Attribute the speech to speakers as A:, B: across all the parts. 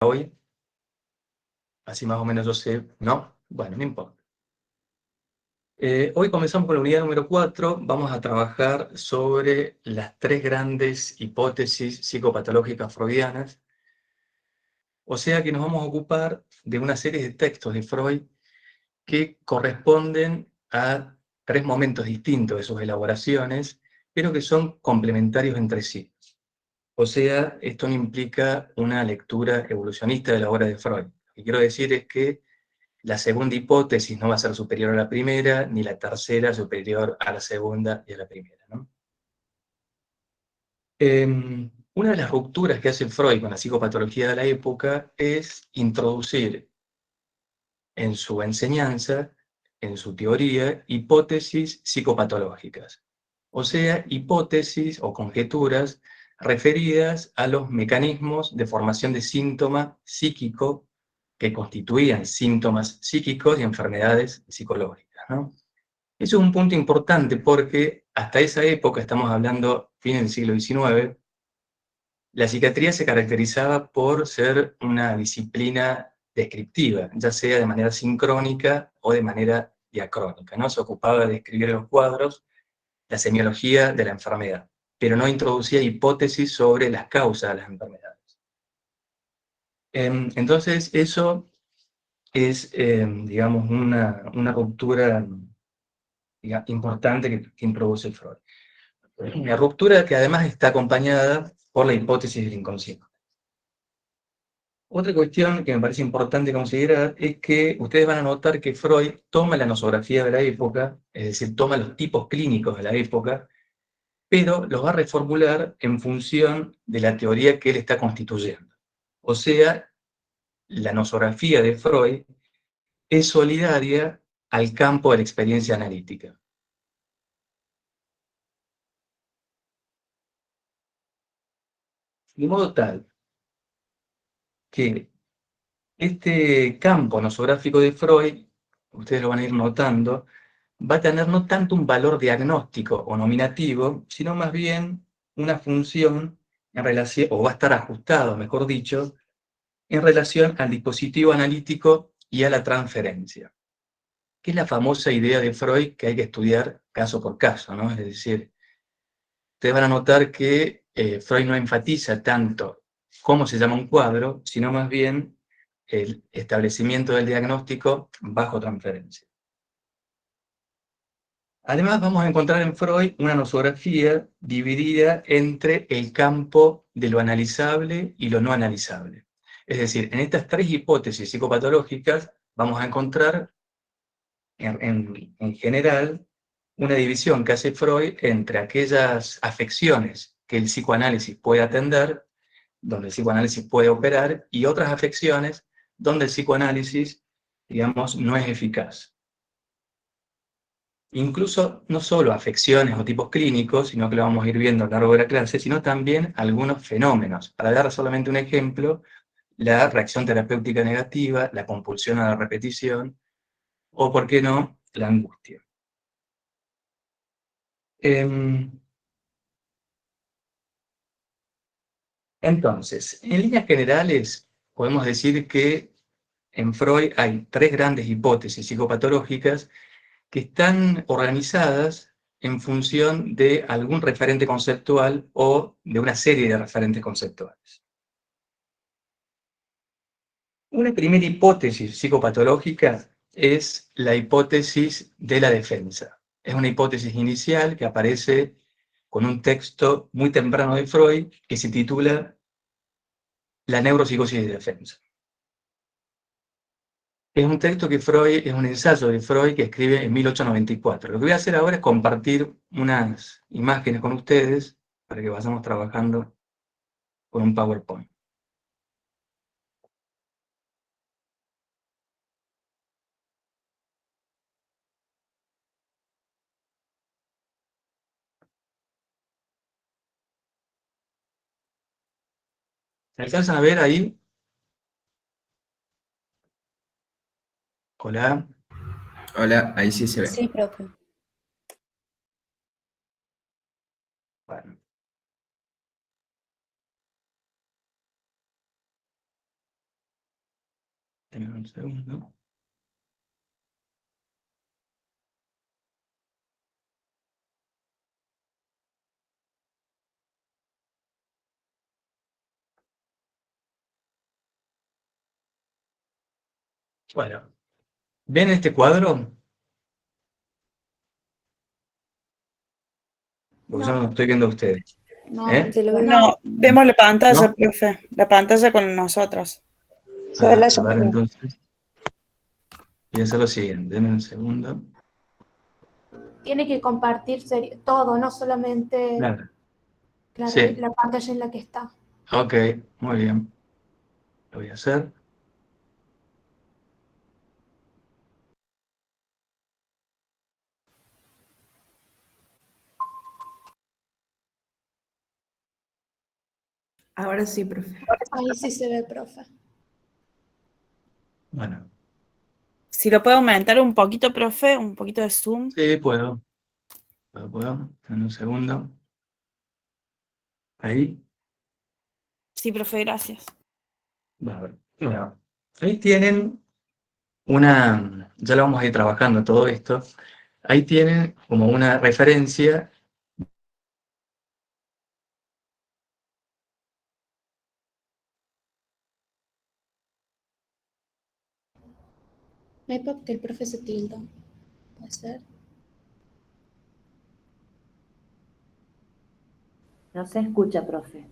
A: hoy, así más o menos yo sé, ¿no? Bueno, no importa. Hoy comenzamos con la unidad número 4, vamos a trabajar sobre las 3 grandes hipótesis psicopatológicas freudianas, o sea que nos vamos a ocupar de una serie de textos de Freud que corresponden a 3 momentos distintos de sus elaboraciones, pero que son complementarios entre sí. O sea, esto no implica una lectura evolucionista de la obra de Freud. Lo que quiero decir es que la segunda hipótesis no va a ser superior a la primera, ni la tercera superior a la segunda y a la primera, ¿no? Una de las rupturas que hace Freud con la psicopatología de la época es introducir en su enseñanza, en su teoría, hipótesis psicopatológicas. O sea, hipótesis o conjeturas referidas a los mecanismos de formación de síntoma psíquico que constituían síntomas psíquicos y enfermedades psicológicas, ¿no? Eso es un punto importante porque hasta esa época, estamos hablando fin del siglo XIX, la psiquiatría se caracterizaba por ser una disciplina descriptiva, ya sea de manera sincrónica o de manera diacrónica, ¿no? Se ocupaba de describir los cuadros, la semiología de la enfermedad, pero no introducía hipótesis sobre las causas de las enfermedades. Entonces, eso es, digamos, una ruptura importante que introduce Freud. Una ruptura que además está acompañada por la hipótesis del inconsciente. Otra cuestión que me parece importante considerar es que ustedes van a notar que Freud toma la nosografía de la época, es decir, toma los tipos clínicos de la época, pero los va a reformular en función de la teoría que él está constituyendo. O sea, la nosografía de Freud es solidaria al campo de la experiencia analítica. De modo tal que este campo nosográfico de Freud, ustedes lo van a ir notando, va a tener no tanto un valor diagnóstico o nominativo, sino más bien una función en relación, o va a estar ajustado, mejor dicho, en relación al dispositivo analítico y a la transferencia, que es la famosa idea de Freud que hay que estudiar caso por caso, ¿no? Es decir, ustedes van a notar que Freud no enfatiza tanto cómo se llama un cuadro, sino más bien el establecimiento del diagnóstico bajo transferencia. Además, vamos a encontrar en Freud una nosografía dividida entre el campo de lo analizable y lo no analizable. Es decir, en estas 3 hipótesis psicopatológicas vamos a encontrar, en general, una división que hace Freud entre aquellas afecciones que el psicoanálisis puede atender, donde el psicoanálisis puede operar, y otras afecciones donde el psicoanálisis, digamos, no es eficaz. Incluso no solo afecciones o tipos clínicos, sino que lo vamos a ir viendo a lo largo de la clase, sino también algunos fenómenos. Para dar solamente un ejemplo, la reacción terapéutica negativa, la compulsión a la repetición, o, ¿por qué no?, la angustia. Entonces, en líneas generales, podemos decir que en Freud hay 3 grandes hipótesis psicopatológicas que están organizadas en función de algún referente conceptual o de una serie de referentes conceptuales. Una primera hipótesis psicopatológica es la hipótesis de la defensa. Es una hipótesis inicial que aparece con un texto muy temprano de Freud que se titula La neuropsicosis de defensa. Es un texto que Freud, es un ensayo de Freud que escribe en 1894. Lo que voy a hacer ahora es compartir unas imágenes con ustedes para que vayamos trabajando con un PowerPoint. ¿Se alcanzan a ver ahí? Hola.
B: Hola, ahí sí se ve.
C: Sí, profe.
A: Bueno. Deme un segundo. Bueno, ¿ven este cuadro? Porque yo no
C: No,
A: lo estoy viendo a ustedes.
C: no,
D: Se lo veo.
C: no.
D: No, vemos la pantalla,
A: ¿No?
D: profe. La pantalla con nosotros.
C: Se ve la
A: A ver,
C: llamada.
A: entonces, voy a hacer lo siguiente. Denme un segundo.
C: Tiene que compartir todo, no solamente,
A: Claro.
C: claro,
A: Sí,
C: la pantalla en la que está.
A: ok, muy bien. Lo voy a hacer.
D: Ahora sí, profe.
C: Ahí sí se ve, profe.
A: Bueno,
D: Si lo puedo aumentar un poquito, profe, un poquito de zoom.
A: sí, puedo. Puedo. En un segundo. Ahí.
D: Sí, profe, gracias.
A: Bueno, ahí tienen una, ya lo vamos a ir trabajando todo esto. Ahí tienen como una referencia.
C: No hay que el profe se tilda. Puede ser.
E: No se escucha, profe.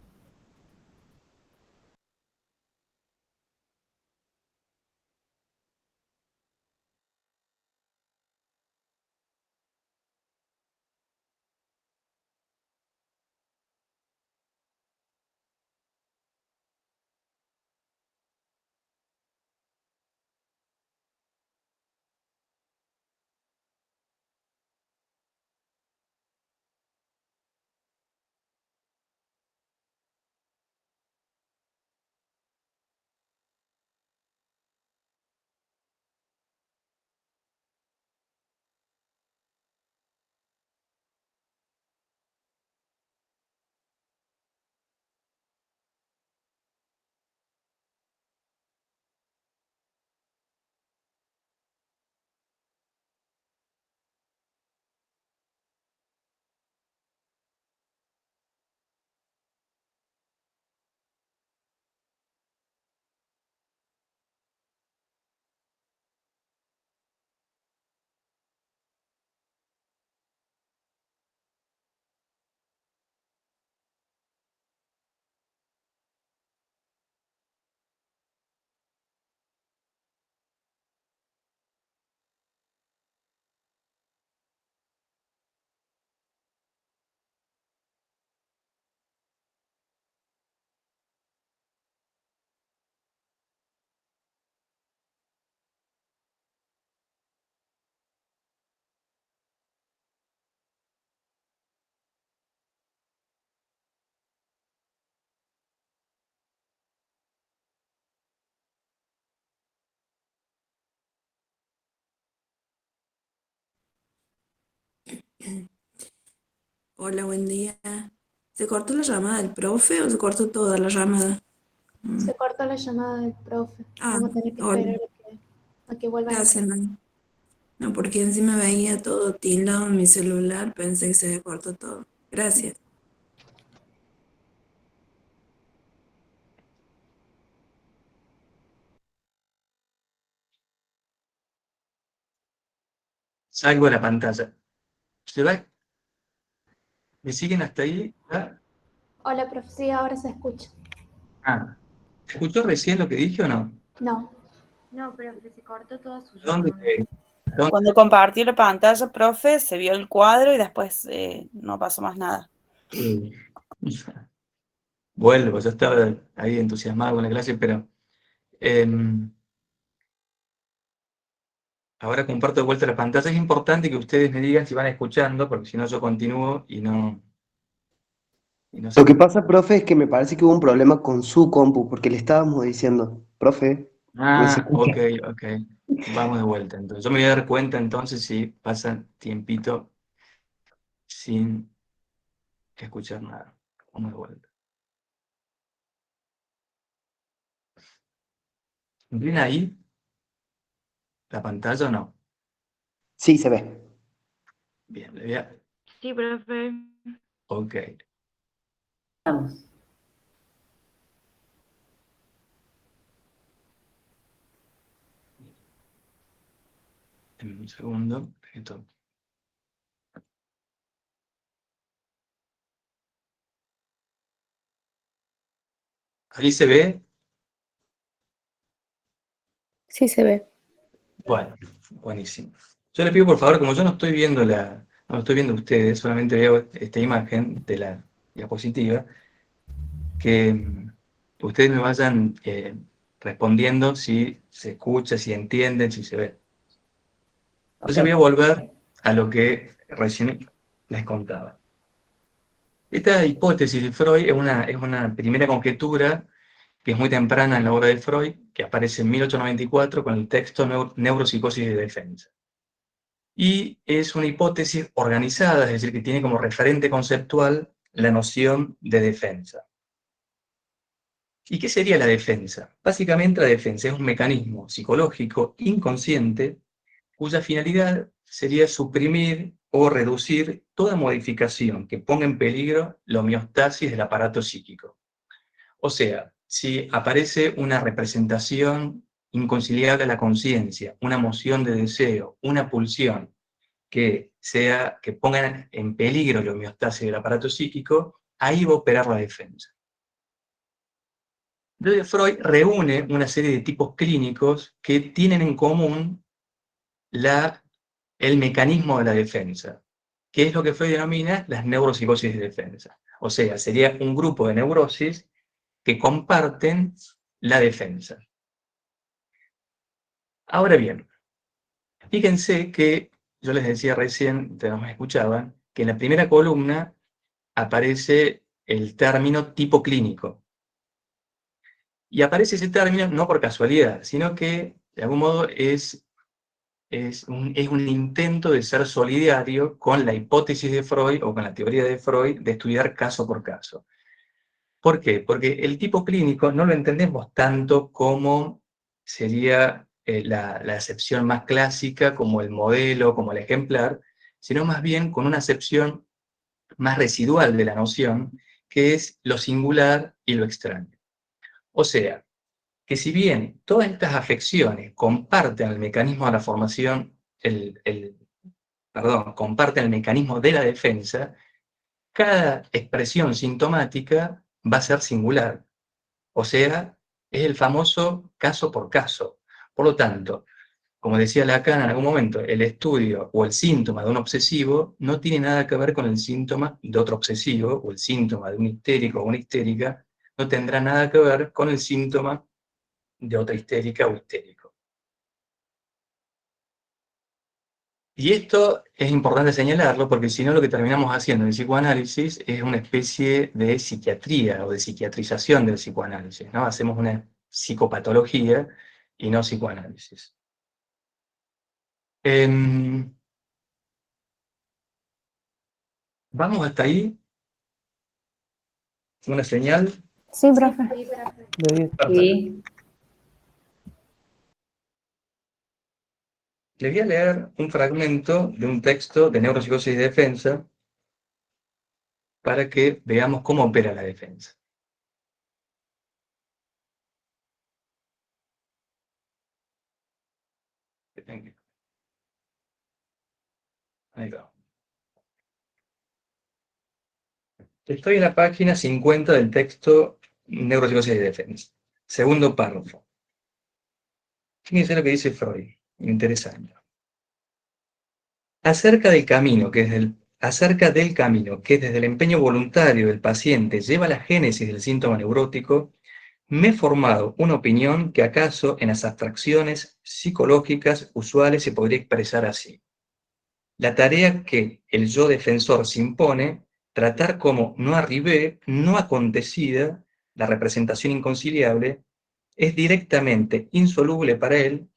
D: Hola, buen día. ¿Se cortó la llamada del profe o se cortó toda la llamada?
C: Se cortó la llamada del profe.
D: Ah,
C: Vamos a tener que
D: hola.
C: esperar a que vuelva a
D: Gracias,
C: entrar.
D: no. No, porque encima veía todo tildado en mi celular, pensé que se cortó todo. Gracias.
A: Salgo de la pantalla. ¿Se va? ¿Me siguen hasta ahí? ¿Ah?
C: Hola, profe. Sí, ahora se escucha.
A: ¿Escuchó recién lo que dije o no?
C: No.
E: No, profe, se cortó toda su
A: ¿Dónde?
E: llamada.
D: Cuando compartí la pantalla, profe, se vio el cuadro y después no pasó más nada.
A: Sí. Vuelvo, yo estaba ahí entusiasmado con la clase, pero em, ahora comparto de vuelta la pantalla. Es importante que ustedes me digan si van escuchando, porque si no yo continúo y no
F: Lo
A: se...
F: que pasa, profe, es que me parece que hubo un problema con su compu, porque le estábamos diciendo, profe, no se escucha.
A: Ok, ok. Vamos de vuelta. Entonces, yo me voy a dar cuenta entonces si pasa tiempito sin escuchar nada. Vamos de vuelta. ¿Ven ahí? la pantalla o no?
F: Sí, se ve.
A: Bien, le voy a...
E: Sí, profe.
A: Ok.
E: Vamos.
A: En un segundo. Esto. ¿Ahí se ve?
C: Sí se ve.
A: Bueno, buenísimo. Yo le pido, por favor, como yo no estoy viendo no lo estoy viendo ustedes, solamente veo esta imagen de la diapositiva, que ustedes me vayan respondiendo si se escucha, si entienden, si se ve. Entonces voy a volver a lo que recién les contaba. Esta hipótesis de Freud es una primera conjetura que es muy temprana en la obra de Freud, que aparece en 1894 con el texto Neuropsicosis de defensa. Y es una hipótesis organizada, es decir, que tiene como referente conceptual la noción de defensa. ¿Y qué sería la defensa? Básicamente la defensa es un mecanismo psicológico inconsciente cuya finalidad sería suprimir o reducir toda modificación que ponga en peligro la homeostasis del aparato psíquico. O sea, si aparece una representación inconciliable a la conciencia, una emoción de deseo, una pulsión que ponga en peligro la homeostasis del aparato psíquico, ahí va a operar la defensa. Entonces Freud reúne una serie de tipos clínicos que tienen en común el mecanismo de la defensa, que es lo que Freud denomina las neuropsicosis de defensa. O sea, sería un grupo de neurosis que comparten la defensa. Ahora bien, fíjense que yo les decía recién, ustedes no me escuchaban, que en la primera columna aparece el término tipo clínico. Y aparece ese término no por casualidad, sino que de algún modo es un intento de ser solidario con la hipótesis de Freud o con la teoría de Freud de estudiar caso por caso. ¿Por qué? Porque el tipo clínico no lo entendemos tanto como sería la acepción más clásica, como el modelo, como el ejemplar, sino más bien con una acepción más residual de la noción, que es lo singular y lo extraño. O sea, que si bien todas estas afecciones comparten el mecanismo de la formación, comparten el mecanismo de la defensa, cada expresión sintomática va a ser singular. O sea, es el famoso caso por caso. Por lo tanto, como decía Lacan en algún momento, el estudio o el síntoma de un obsesivo no tiene nada que ver con el síntoma de otro obsesivo, o el síntoma de un histérico o una histérica no tendrá nada que ver con el síntoma de otra histérica o histérico. Y esto es importante señalarlo porque si no lo que terminamos haciendo en el psicoanálisis es una especie de psiquiatría o de psiquiatrización del psicoanálisis, ¿no? Hacemos una psicopatología y no psicoanálisis. ¿Vamos hasta ahí? ¿Una señal?
C: Sí, profe.
A: Perfecto.
E: Sí.
A: Les voy a leer un fragmento de un texto de Neuropsicosis y Defensa para que veamos cómo opera la defensa. Ahí va. Estoy en la página 50 del texto Neuropsicosis y Defensa. Segundo párrafo. Fíjense lo que dice Freud. Interesante. Acerca del camino que desde el empeño voluntario del paciente lleva a la génesis del síntoma neurótico, me he formado una opinión que acaso en las abstracciones psicológicas usuales se podría expresar así. La tarea que el yo defensor se impone, tratar como no arribé, no acontecida, la representación inconciliable, es directamente insoluble para él.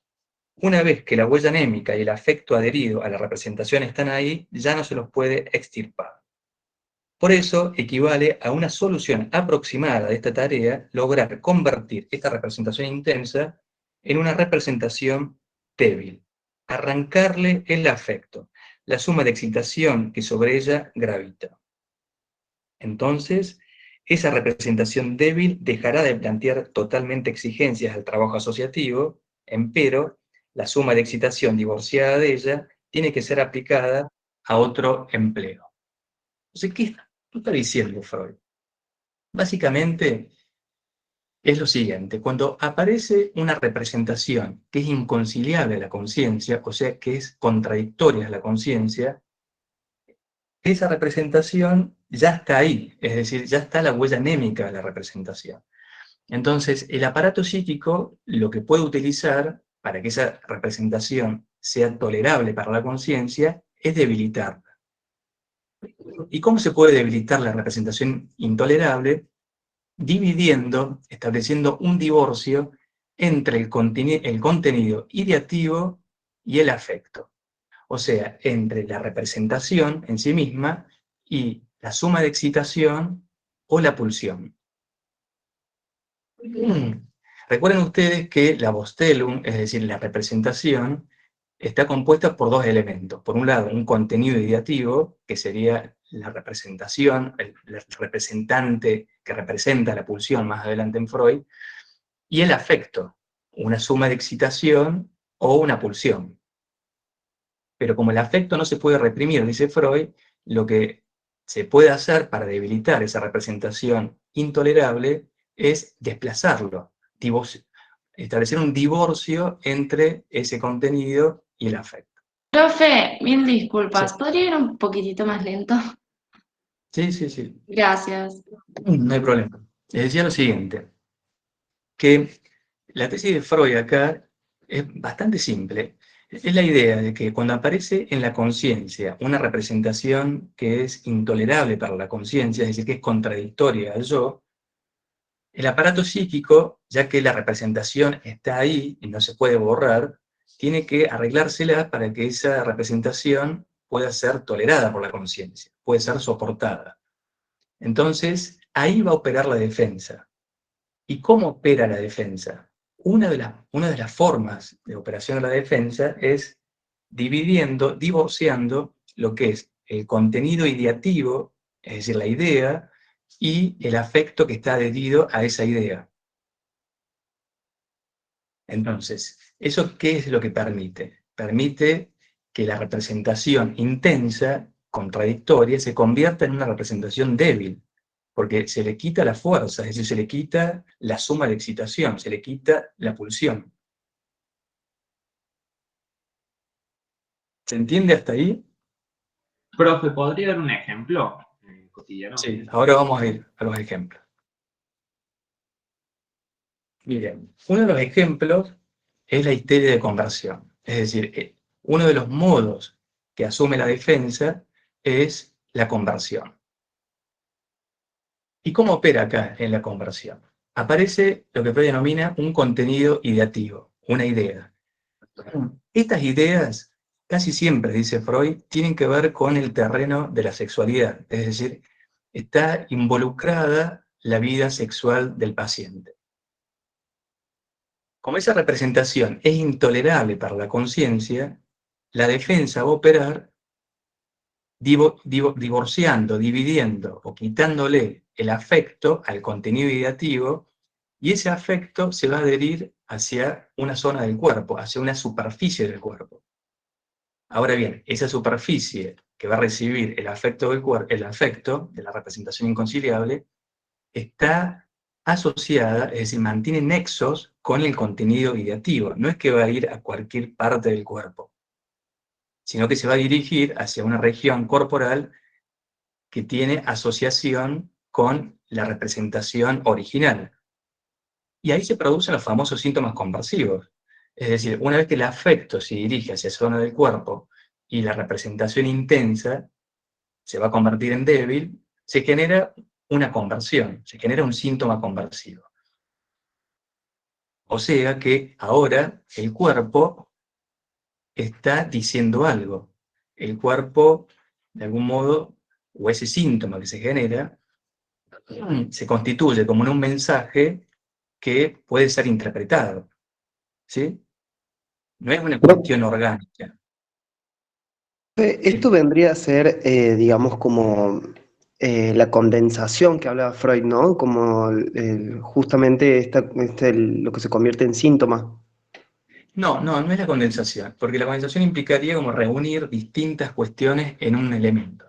A: Una vez que la huella anémica y el afecto adherido a la representación están ahí, ya no se los puede extirpar. Por eso equivale a una solución aproximada de esta tarea lograr convertir esta representación intensa en una representación débil, arrancarle el afecto, la suma de excitación que sobre ella gravita. Entonces, esa representación débil dejará de plantear totalmente exigencias al trabajo asociativo, empero, la suma de excitación divorciada de ella tiene que ser aplicada a otro empleo. Entonces, ¿qué está diciendo Freud? Básicamente es lo siguiente: cuando aparece una representación que es inconciliable a la conciencia, o sea, que es contradictoria a la conciencia, esa representación ya está ahí, es decir, ya está la huella anémica de la representación. Entonces, el aparato psíquico lo que puede utilizar para que esa representación sea tolerable para la conciencia es debilitarla. ¿Y cómo se puede debilitar la representación intolerable? Dividiendo, estableciendo un divorcio entre el contenido ideativo y el afecto. O sea, entre la representación en sí misma y la suma de excitación o la pulsión. Recuerden ustedes que la Vostellum, es decir, la representación, está compuesta por dos elementos. Por un lado, un contenido ideativo, que sería la representación, el representante que representa la pulsión más adelante en Freud, y el afecto, una suma de excitación o una pulsión. Pero como el afecto no se puede reprimir, dice Freud, lo que se puede hacer para debilitar esa representación intolerable es desplazarlo, establecer un divorcio entre ese contenido y el afecto.
E: Profe, mil disculpas,
A: Sí,
E: ¿podría ir un poquitito más lento?
A: sí.
E: Gracias.
A: No hay problema. Les decía lo siguiente, que la tesis de Freud acá es bastante simple. Es la idea de que cuando aparece en la conciencia una representación que es intolerable para la conciencia, es decir, que es contradictoria al yo, el aparato psíquico, ya que la representación está ahí y no se puede borrar, tiene que arreglársela para que esa representación pueda ser tolerada por la conciencia, puede ser soportada. Entonces, ahí va a operar la defensa. ¿Y cómo opera la defensa? Una de las formas de operación de la defensa es divorciando lo que es el contenido ideativo, es decir, la idea, y el afecto que está adherido a esa idea. Entonces, ¿eso qué es lo que permite? Permite que la representación intensa, contradictoria, se convierta en una representación débil, porque se le quita la fuerza, es decir, se le quita la suma de excitación, se le quita la pulsión. ¿Se entiende hasta ahí?
G: Profe, ¿podría dar un ejemplo cotidiano?
A: Sí, ahora vamos a ir a los ejemplos. Miren, uno de los ejemplos es la histeria de conversión. Es decir, uno de los modos que asume la defensa es la conversión. ¿Y cómo opera acá en la conversión? Aparece lo que Freud denomina un contenido ideativo, una idea. Estas ideas, casi siempre, dice Freud, tienen que ver con el terreno de la sexualidad, es decir, está involucrada la vida sexual del paciente. Como esa representación es intolerable para la conciencia, la defensa va a operar divorciando, dividiendo o quitándole el afecto al contenido ideativo, y ese afecto se va a adherir hacia una zona del cuerpo, hacia una superficie del cuerpo. Ahora bien, esa superficie que va a recibir el afecto el afecto de la representación inconciliable, está asociada, es decir, mantiene nexos con el contenido ideativo. No es que va a ir a cualquier parte del cuerpo, sino que se va a dirigir hacia una región corporal que tiene asociación con la representación original. Y ahí se producen los famosos síntomas conversivos. Es decir, una vez que el afecto se dirige hacia esa zona del cuerpo y la representación intensa se va a convertir en débil, se genera una conversión, se genera un síntoma conversivo. O sea que ahora el cuerpo está diciendo algo. El cuerpo, de algún modo, o ese síntoma que se genera, se constituye como un mensaje que puede ser interpretado, ¿sí? no es una cuestión orgánica.
F: Esto vendría a ser, digamos, como la condensación que hablaba Freud, ¿no? Como justamente lo que se convierte en síntoma.
A: No es la condensación, porque la condensación implicaría como reunir distintas cuestiones en un elemento.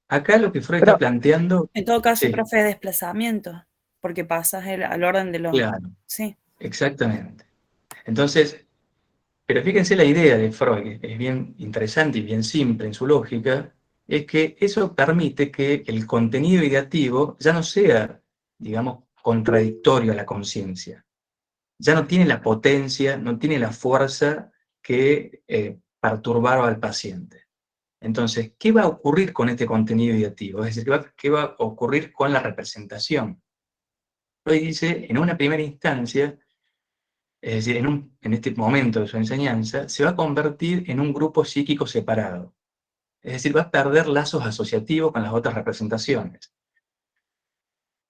A: Acá lo que Freud está
H: Pero
A: planteando,
H: en todo caso,
A: sí,
H: profe, es desplazamiento, porque pasas al orden de los...
A: claro,
H: Sí.
A: exactamente. Entonces, pero fíjense la idea de Freud, que es bien interesante y bien simple en su lógica, es que eso permite que el contenido ideativo ya no sea, digamos, contradictorio a la conciencia. Ya no tiene la potencia, no tiene la fuerza que perturbaba al paciente. Entonces, ¿qué va a ocurrir con este contenido ideativo? Es decir, ¿qué va a ocurrir con la representación? Freud dice, en una primera instancia, es decir, en este momento de su enseñanza, se va a convertir en un grupo psíquico separado. Es decir, va a perder lazos asociativos con las otras representaciones.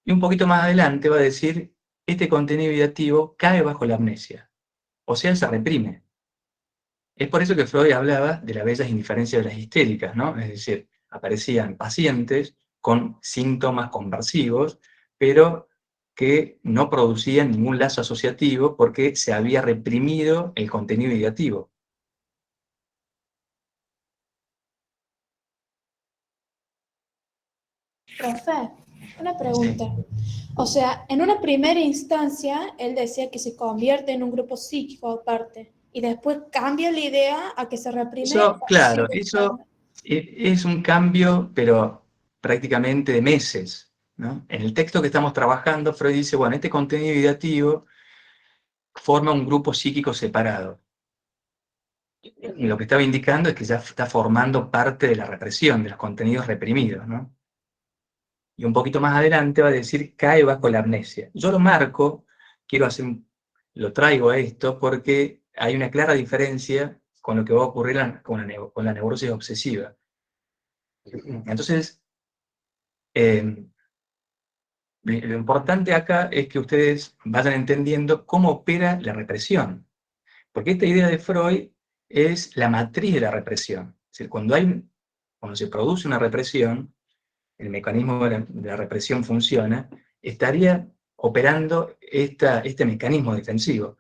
A: Y un poquito más adelante va a decir, este contenido ideativo cae bajo la amnesia, o sea, se reprime. Es por eso que Freud hablaba de las bellas indiferencias de las histéricas, ¿no? Es decir, aparecían pacientes con síntomas conversivos, pero que no producían ningún lazo asociativo porque se había reprimido el contenido ideativo.
C: Profe, una
A: Sí.
C: pregunta. O sea, en una primera instancia, él decía que se convierte en un grupo psíquico aparte y después cambia la idea a que se reprime.
A: Eso, claro, eso es un cambio, pero prácticamente de meses, ¿no? En el texto que estamos trabajando, Freud dice, bueno, este contenido ideativo forma un grupo psíquico separado. Y lo que estaba indicando es que ya está formando parte de la represión, de los contenidos reprimidos, ¿no? Y un poquito más adelante va a decir, cae bajo la amnesia. Yo lo marco, lo traigo a esto porque hay una clara diferencia con lo que va a ocurrir con la neurosis obsesiva. Entonces, lo importante acá es que ustedes vayan entendiendo cómo opera la represión. Porque esta idea de Freud es la matriz de la represión. Es decir, cuando se produce una represión, el mecanismo de la represión funciona, estaría operando este mecanismo defensivo.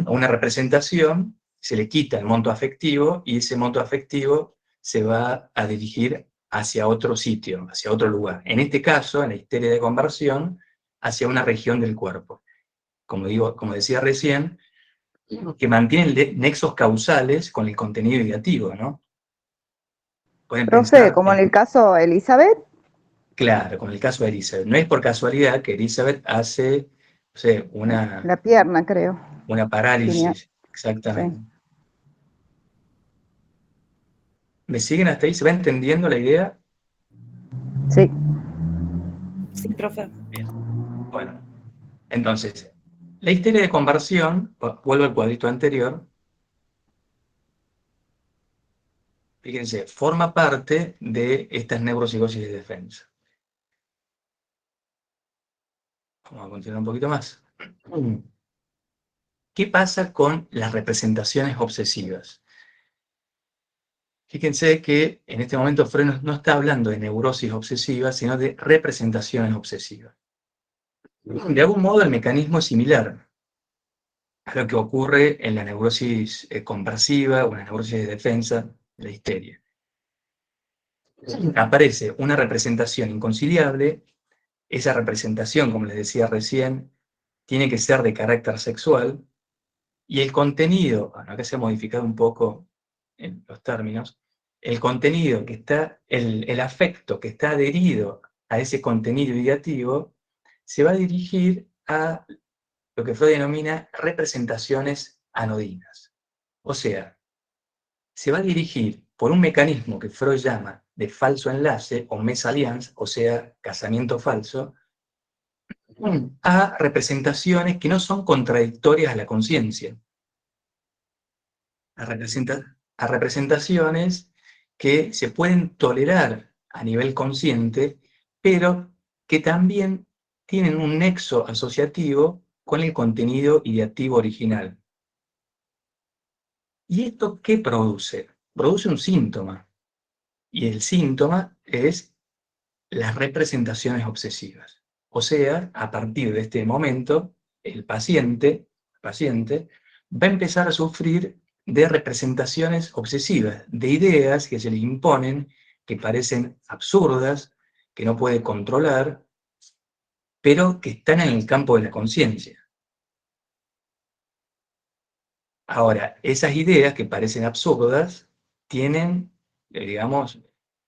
A: A una representación se le quita el monto afectivo y ese monto afectivo se va a dirigir hacia otro sitio, hacia otro lugar. En este caso, en la histeria de conversión, hacia una región del cuerpo. Como decía recién, que mantienen nexos causales con el contenido ideativo, ¿no? Pueden
I: Profe,
A: pensar,
I: como en el caso Elizabeth.
A: claro, con el caso de Elizabeth. No es por casualidad que Elizabeth hace, no sé,
I: La pierna, creo.
A: una
I: Tenía,
A: parálisis,
I: sí.
A: exactamente. ¿Me siguen hasta ahí? ¿Se va entendiendo la idea?
I: Sí.
H: Sí, profe.
A: Bien. Bueno, entonces, la histeria de conversión, vuelvo al cuadrito anterior, fíjense, forma parte de estas neuropsicosis de defensa. Vamos a continuar un poquito más. ¿Qué pasa con las representaciones obsesivas? Fíjense que en este momento Freud no está hablando de neurosis obsesiva, sino de representaciones obsesivas. De algún modo el mecanismo es similar a lo que ocurre en la neurosis conversiva o en la neurosis de defensa de la histeria. Aparece una representación inconciliable, esa representación, como les decía recién, tiene que ser de carácter sexual, y el contenido, bueno, acá se ha modificado un poco en los términos, el contenido que está, el afecto que está adherido a ese contenido ideativo, se va a dirigir a lo que Freud denomina representaciones anodinas. O sea, se va a dirigir por un mecanismo que Freud llama de falso enlace o mésalliance, o sea, casamiento falso, a representaciones que no son contradictorias a la conciencia. A representaciones que se pueden tolerar a nivel consciente, pero que también tienen un nexo asociativo con el contenido ideativo original. ¿Y esto qué produce? Produce un síntoma. Y el síntoma es las representaciones obsesivas. O sea, a partir de este momento, el paciente va a empezar a sufrir de representaciones obsesivas, de ideas que se le imponen, que parecen absurdas, que no puede controlar, pero que están en el campo de la conciencia. Ahora, esas ideas que parecen absurdas tienen, digamos,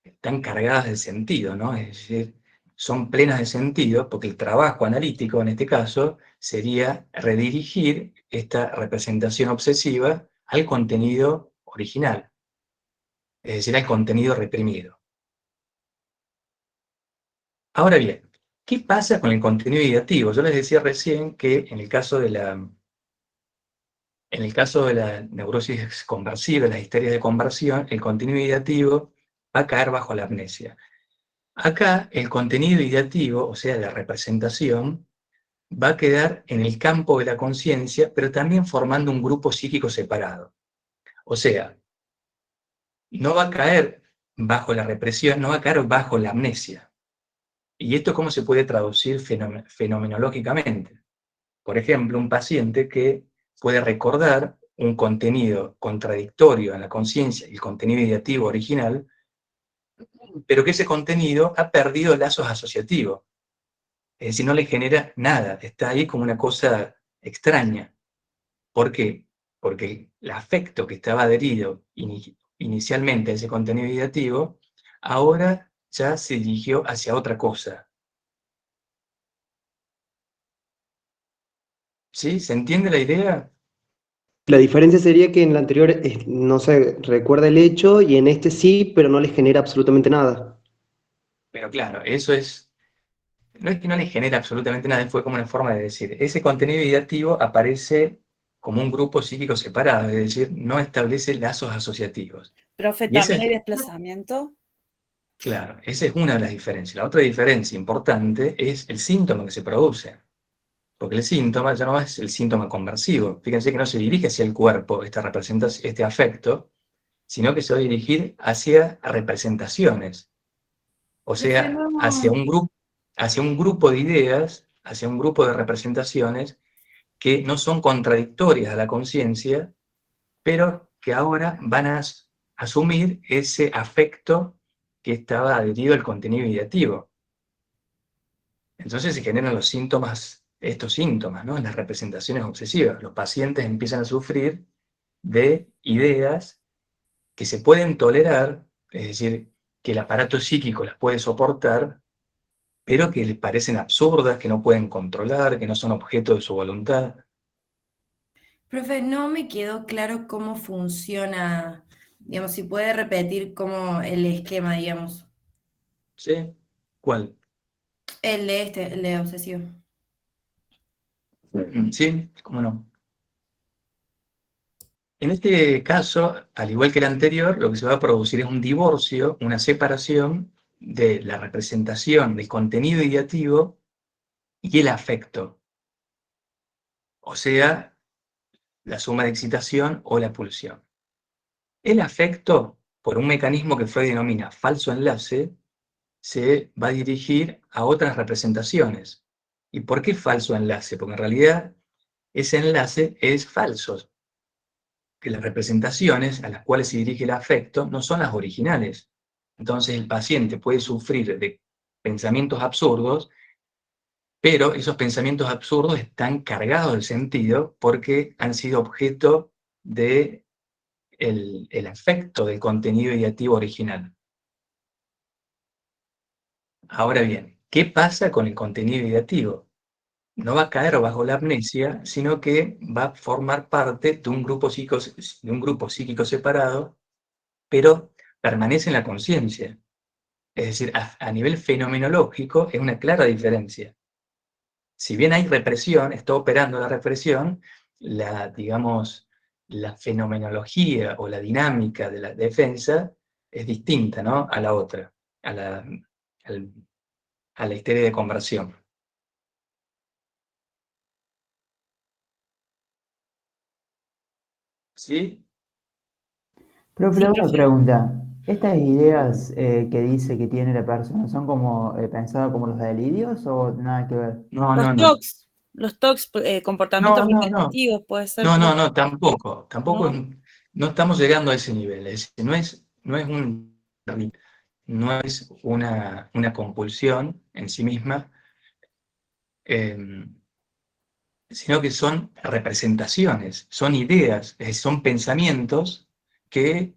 A: están cargadas de sentido, ¿no? Es decir, son plenas de sentido porque el trabajo analítico, en este caso, sería redirigir esta representación obsesiva al contenido original, es decir, al contenido reprimido. Ahora bien, ¿qué pasa con el contenido ideativo? Yo les decía recién que en el caso de la neurosis conversiva, las histerias de conversión, el contenido ideativo va a caer bajo la amnesia. Acá el contenido ideativo, o sea, la representación, va a quedar en el campo de la conciencia, pero también formando un grupo psíquico separado. O sea, no va a caer bajo la represión, no va a caer bajo la amnesia. ¿Y esto cómo se puede traducir fenomenológicamente? Por ejemplo, un paciente que puede recordar un contenido contradictorio en la conciencia y el contenido ideativo original, pero que ese contenido ha perdido lazos asociativos. Es decir, no le genera nada, está ahí como una cosa extraña. ¿Por qué? Porque el afecto que estaba adherido inicialmente a ese contenido ideativo, ahora ya se dirigió hacia otra cosa. ¿Sí? ¿Se entiende la idea?
F: La diferencia sería que en la anterior no se recuerda el hecho y en este sí, pero no les genera absolutamente nada.
A: Pero claro, eso no es que no le genera absolutamente nada, fue como una forma de decir, ese contenido ideativo aparece como un grupo psíquico separado, es decir, no establece lazos asociativos.
H: Profe,
A: Y esa
H: ¿también
A: es,
H: hay desplazamiento?
A: claro, esa es una de las diferencias. La otra diferencia importante es el síntoma que se produce. Porque el síntoma ya no es el síntoma conversivo. Fíjense que no se dirige hacia el cuerpo esta representación, este afecto, sino que se va a dirigir hacia representaciones. O
E: Profe,
A: sea,
E: no.
A: hacia un grupo de ideas, hacia un grupo de representaciones que no son contradictorias a la conciencia, pero que ahora van a asumir ese afecto que estaba adherido al contenido ideativo. Entonces se generan los síntomas, estos síntomas, ¿no? Las representaciones obsesivas. Los pacientes empiezan a sufrir de ideas que se pueden tolerar, es decir, que el aparato psíquico las puede soportar, pero que les parecen absurdas, que no pueden controlar, que no son objeto de su voluntad.
J: Profe, no me quedó claro cómo funciona, digamos, si puede repetir cómo el esquema, digamos,
A: ¿Sí? ¿Cuál?
J: el de obsesivo.
A: ¿Sí? ¿Cómo no? En este caso, al igual que el anterior, lo que se va a producir es un divorcio, una separación de la representación del contenido ideativo y el afecto, o sea, la suma de excitación o la pulsión. El afecto, por un mecanismo que Freud denomina falso enlace, se va a dirigir a otras representaciones. ¿Y por qué falso enlace? Porque en realidad ese enlace es falso, que las representaciones a las cuales se dirige el afecto no son las originales. Entonces el paciente puede sufrir de pensamientos absurdos, pero esos pensamientos absurdos están cargados de sentido porque han sido objeto de el afecto del contenido ideativo original. Ahora bien, ¿qué pasa con el contenido ideativo? No va a caer bajo la amnesia, sino que va a formar parte de un grupo psíquico separado, pero permanece en la conciencia. Es decir, a nivel fenomenológico es una clara diferencia. Si bien hay represión, está operando la represión, digamos, la fenomenología o la dinámica de la defensa es distinta, ¿no? A la otra, a la, al- a la histeria de conversión. ¿Sí?
K: Profe,
H: Sí,
K: una
H: profe.
K: pregunta. ¿Estas ideas que dice que tiene la persona son como pensadas como los delirios o nada que ver?
A: No,
H: Los
A: no, no.
H: TOCs, comportamientos
A: No, no, no.
H: repetitivos, puede ser,
A: No, no,
H: profe,
A: no, tampoco. Tampoco
H: ¿no?
A: no estamos llegando a ese nivel. Es decir, no es una compulsión en sí misma, eh, sino que son representaciones, son ideas, es decir, son pensamientos que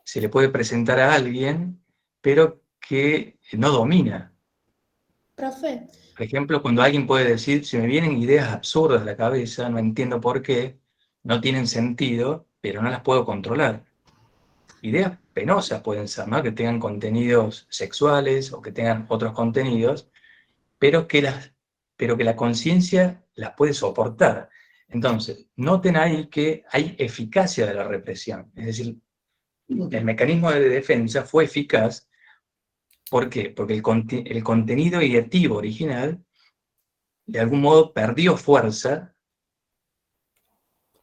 A: se le puede presentar a alguien, pero que no domina.
C: Profe,
A: Por ejemplo, cuando alguien puede decir, se me vienen ideas absurdas a la cabeza, no entiendo por qué, no tienen sentido, pero no las puedo controlar. Ideas penosas pueden ser, ¿no? Que tengan contenidos sexuales o que tengan otros contenidos, pero pero que la conciencia las puede soportar. Entonces, noten ahí que hay eficacia de la represión. Es decir, el mecanismo de defensa fue eficaz. ¿Por qué? Porque el contenido ideativo original, de algún modo, perdió fuerza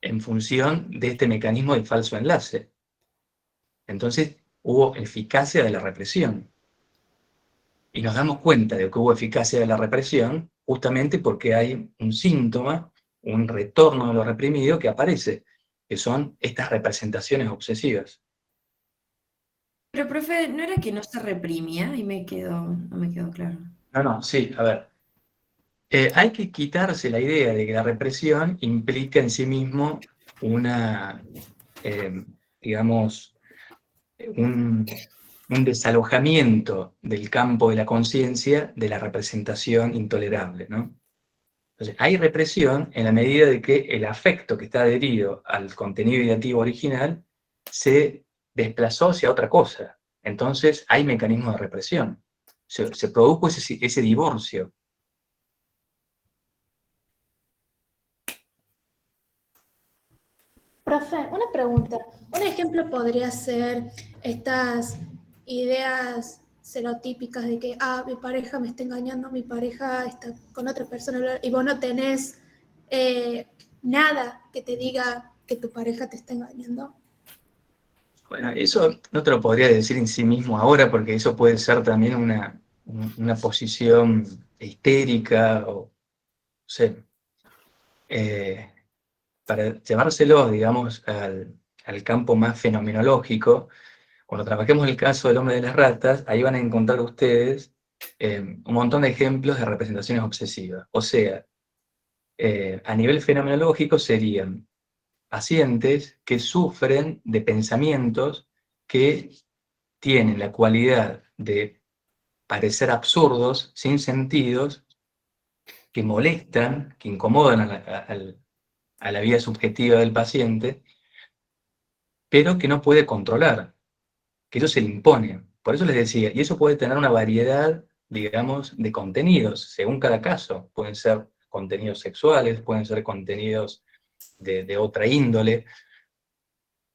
A: en función de este mecanismo de falso enlace. Entonces, hubo eficacia de la represión. Y nos damos cuenta de que hubo eficacia de la represión justamente porque hay un síntoma, un retorno de lo reprimido que aparece, que son estas representaciones obsesivas.
J: Pero, profe, ¿no era que no se reprimía? Y no me quedó claro.
A: No, sí, a ver. Hay que quitarse la idea de que la represión implica en sí mismo digamos, un desalojamiento del campo de la conciencia de la representación intolerable, ¿no? Entonces, hay represión en la medida de que el afecto que está adherido al contenido ideativo original se desplazó hacia otra cosa. Entonces, hay mecanismos de represión. Se produjo ese divorcio.
C: profe, una pregunta. Un ejemplo podría ser estas ideas serotípicas de que, mi pareja me está engañando, mi pareja está con otra persona y vos no tenés nada que te diga que tu pareja te está engañando.
A: Bueno, eso no te lo podría decir en sí mismo ahora, porque eso puede ser también una posición histérica, o no sé, para llevárselo, digamos, al campo más fenomenológico. Cuando trabajemos el caso del hombre de las ratas, ahí van a encontrar ustedes un montón de ejemplos de representaciones obsesivas. O sea, a nivel fenomenológico serían pacientes que sufren de pensamientos que tienen la cualidad de parecer absurdos, sin sentidos, que molestan, que incomodan a la vida subjetiva del paciente, pero que no puede controlar, que eso se le impone. Por eso les decía, y eso puede tener una variedad, digamos, de contenidos, según cada caso. Pueden ser contenidos sexuales, pueden ser contenidos de otra índole,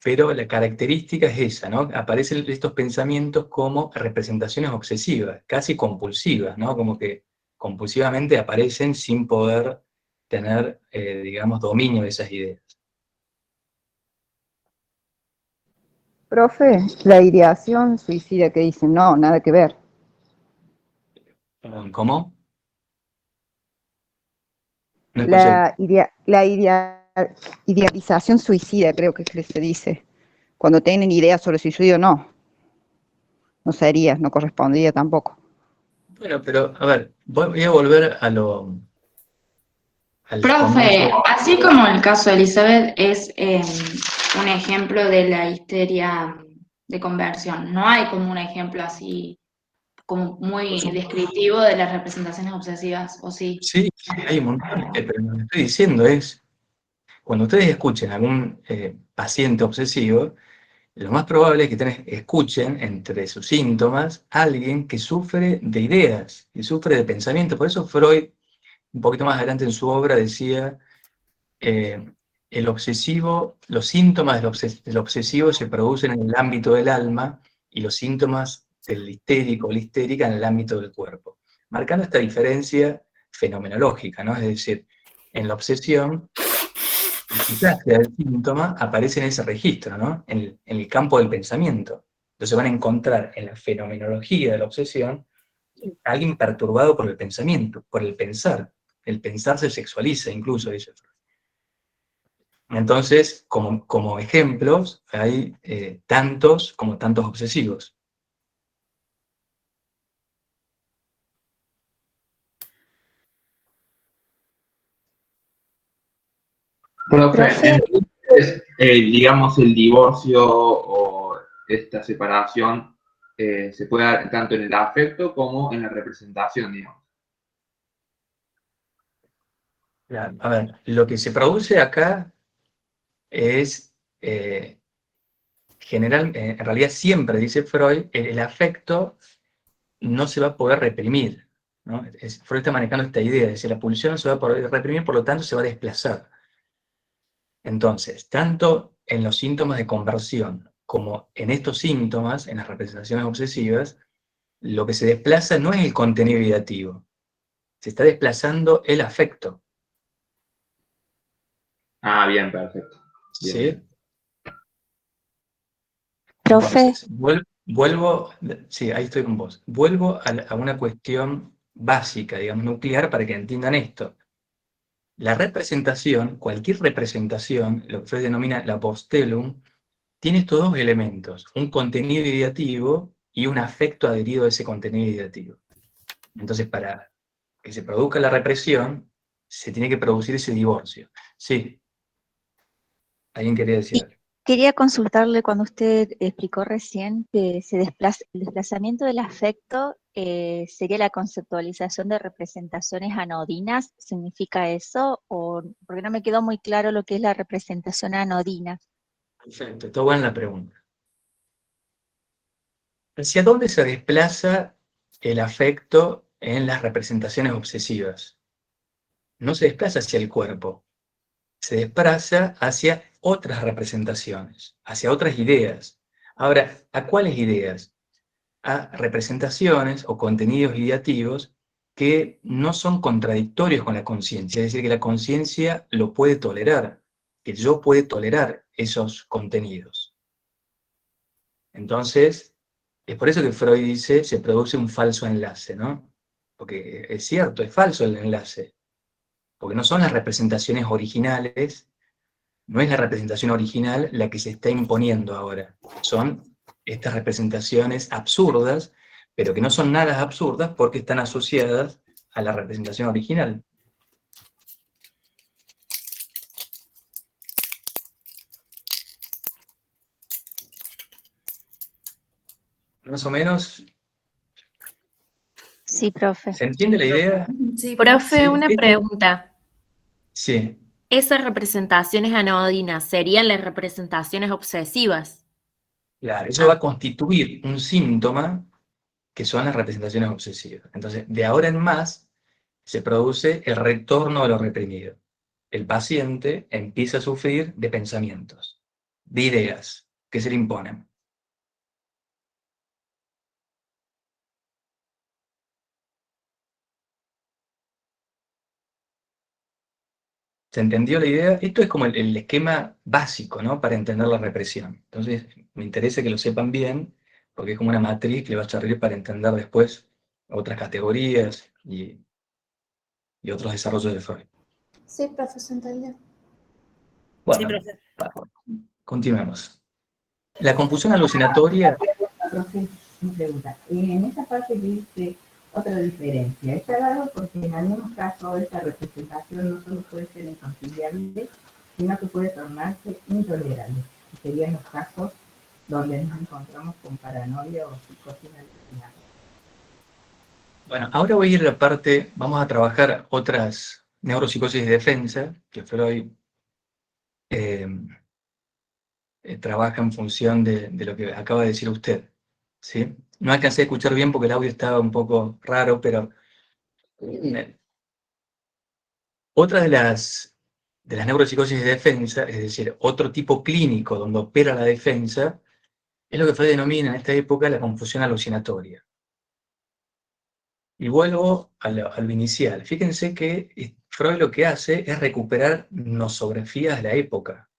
A: pero la característica es esa, ¿no? Aparecen estos pensamientos como representaciones obsesivas, casi compulsivas, ¿no? Como que compulsivamente aparecen sin poder tener, digamos, dominio de esas ideas.
I: Profe, la ideación suicida que dicen, no, nada que ver.
A: ¿Cómo? No escuché.
I: Idealización suicida, creo que se dice. Cuando tienen ideas sobre suicidio, no sería, no correspondería tampoco.
A: Bueno, pero, a ver, voy a volver al
E: Profe,
A: comienzo.
E: así como el caso de Elizabeth es un ejemplo de la histeria de conversión, no hay como un ejemplo así como muy descriptivo de las representaciones obsesivas, ¿o sí?
A: Sí, hay un montón, pero lo que estoy diciendo es, cuando ustedes escuchen a algún paciente obsesivo, lo más probable es que escuchen entre sus síntomas a alguien que sufre de ideas, que sufre de pensamiento. Por eso Freud, un poquito más adelante en su obra, decía, el obsesivo, los síntomas del obsesivo se producen en el ámbito del alma y los síntomas del histérico o la histérica en el ámbito del cuerpo. Marcando esta diferencia fenomenológica, ¿no? Es decir, en la obsesión la eficacia del síntoma aparece en ese registro, ¿no? En el campo del pensamiento. Entonces van a encontrar en la fenomenología de la obsesión a alguien perturbado por el pensamiento, por el pensar. El pensar se sexualiza incluso, dice Freud. Entonces, como ejemplos, hay tantos como tantos obsesivos.
G: Profe,
C: Profe.
G: entonces, digamos, el divorcio o esta separación se puede dar tanto en el afecto como en la representación, digamos.
A: Claro. A ver, lo que se produce acá es, en realidad siempre, dice Freud, el afecto no se va a poder reprimir, ¿no? Freud está manejando esta idea, es decir, la pulsión no se va a poder reprimir, por lo tanto se va a desplazar. Entonces, tanto en los síntomas de conversión como en estos síntomas, en las representaciones obsesivas, lo que se desplaza no es el contenido ideativo, se está desplazando el afecto.
G: Ah, bien, perfecto. Bien,
A: ¿Sí?
G: bien.
I: Profe,
A: Entonces, vuelvo, sí, ahí estoy con vos. Vuelvo a una cuestión básica, digamos, nuclear, para que entiendan esto. La representación, cualquier representación, lo que Freud denomina la postellum, tiene estos dos elementos, un contenido ideativo y un afecto adherido a ese contenido ideativo. Entonces, para que se produzca la represión, se tiene que producir ese divorcio. Sí, alguien quería decir
I: y
A: algo.
I: quería consultarle cuando usted explicó recién que el desplazamiento del afecto sería la conceptualización de representaciones anodinas. ¿Significa eso? Porque no me quedó muy claro lo que es la representación anodina.
A: Perfecto, está buena la pregunta. ¿Hacia dónde se desplaza el afecto en las representaciones obsesivas? No se desplaza hacia el cuerpo, se desplaza hacia otras representaciones, hacia otras ideas. Ahora, ¿a cuáles ideas? A representaciones o contenidos ideativos que no son contradictorios con la conciencia, es decir, que la conciencia lo puede tolerar, que yo puede tolerar esos contenidos. Entonces, es por eso que Freud dice, se produce un falso enlace, ¿no? Porque es cierto, es falso el enlace, porque no son las representaciones originales, no es la representación original la que se está imponiendo ahora, son estas representaciones absurdas, pero que no son nada absurdas porque están asociadas a la representación original. Más o menos,
I: Sí, profe.
A: ¿se entiende la idea?
J: Sí,
L: Profe,
A: Sí,
L: una pregunta.
A: sí.
L: ¿Esas representaciones anodinas serían las representaciones obsesivas?
A: Claro, eso va a constituir un síntoma que son las representaciones obsesivas. Entonces, de ahora en más, se produce el retorno a lo reprimido. El paciente empieza a sufrir de pensamientos, de ideas que se le imponen. ¿Se entendió la idea? Esto es como el esquema básico, ¿no? Para entender la represión. Entonces, me interesa que lo sepan bien, porque es como una matriz que le va a servir para entender después otras categorías y otros desarrollos de Freud.
C: Sí, profe, se entendió.
H: Sí,
A: Bueno,
H: profe.
A: continuemos. La confusión alucinatoria.
M: Profe, una pregunta. En esa parte dice otra diferencia. Está dado porque en algunos casos esta representación no solo puede ser inconciliable, sino que puede tornarse intolerable. Serían los casos donde nos encontramos con paranoia o psicosis alucinante.
A: Bueno, ahora voy a ir a la parte, vamos a trabajar otras neuropsicosis de defensa, que Freud trabaja en función de lo que acaba de decir usted, ¿sí? No alcancé a escuchar bien porque el audio estaba un poco raro, pero otra de las neuropsicosis de defensa, es decir, otro tipo clínico donde opera la defensa, es lo que Freud denomina en esta época la confusión alucinatoria. Y vuelvo a lo inicial. Fíjense que Freud lo que hace es recuperar nosografías de la época.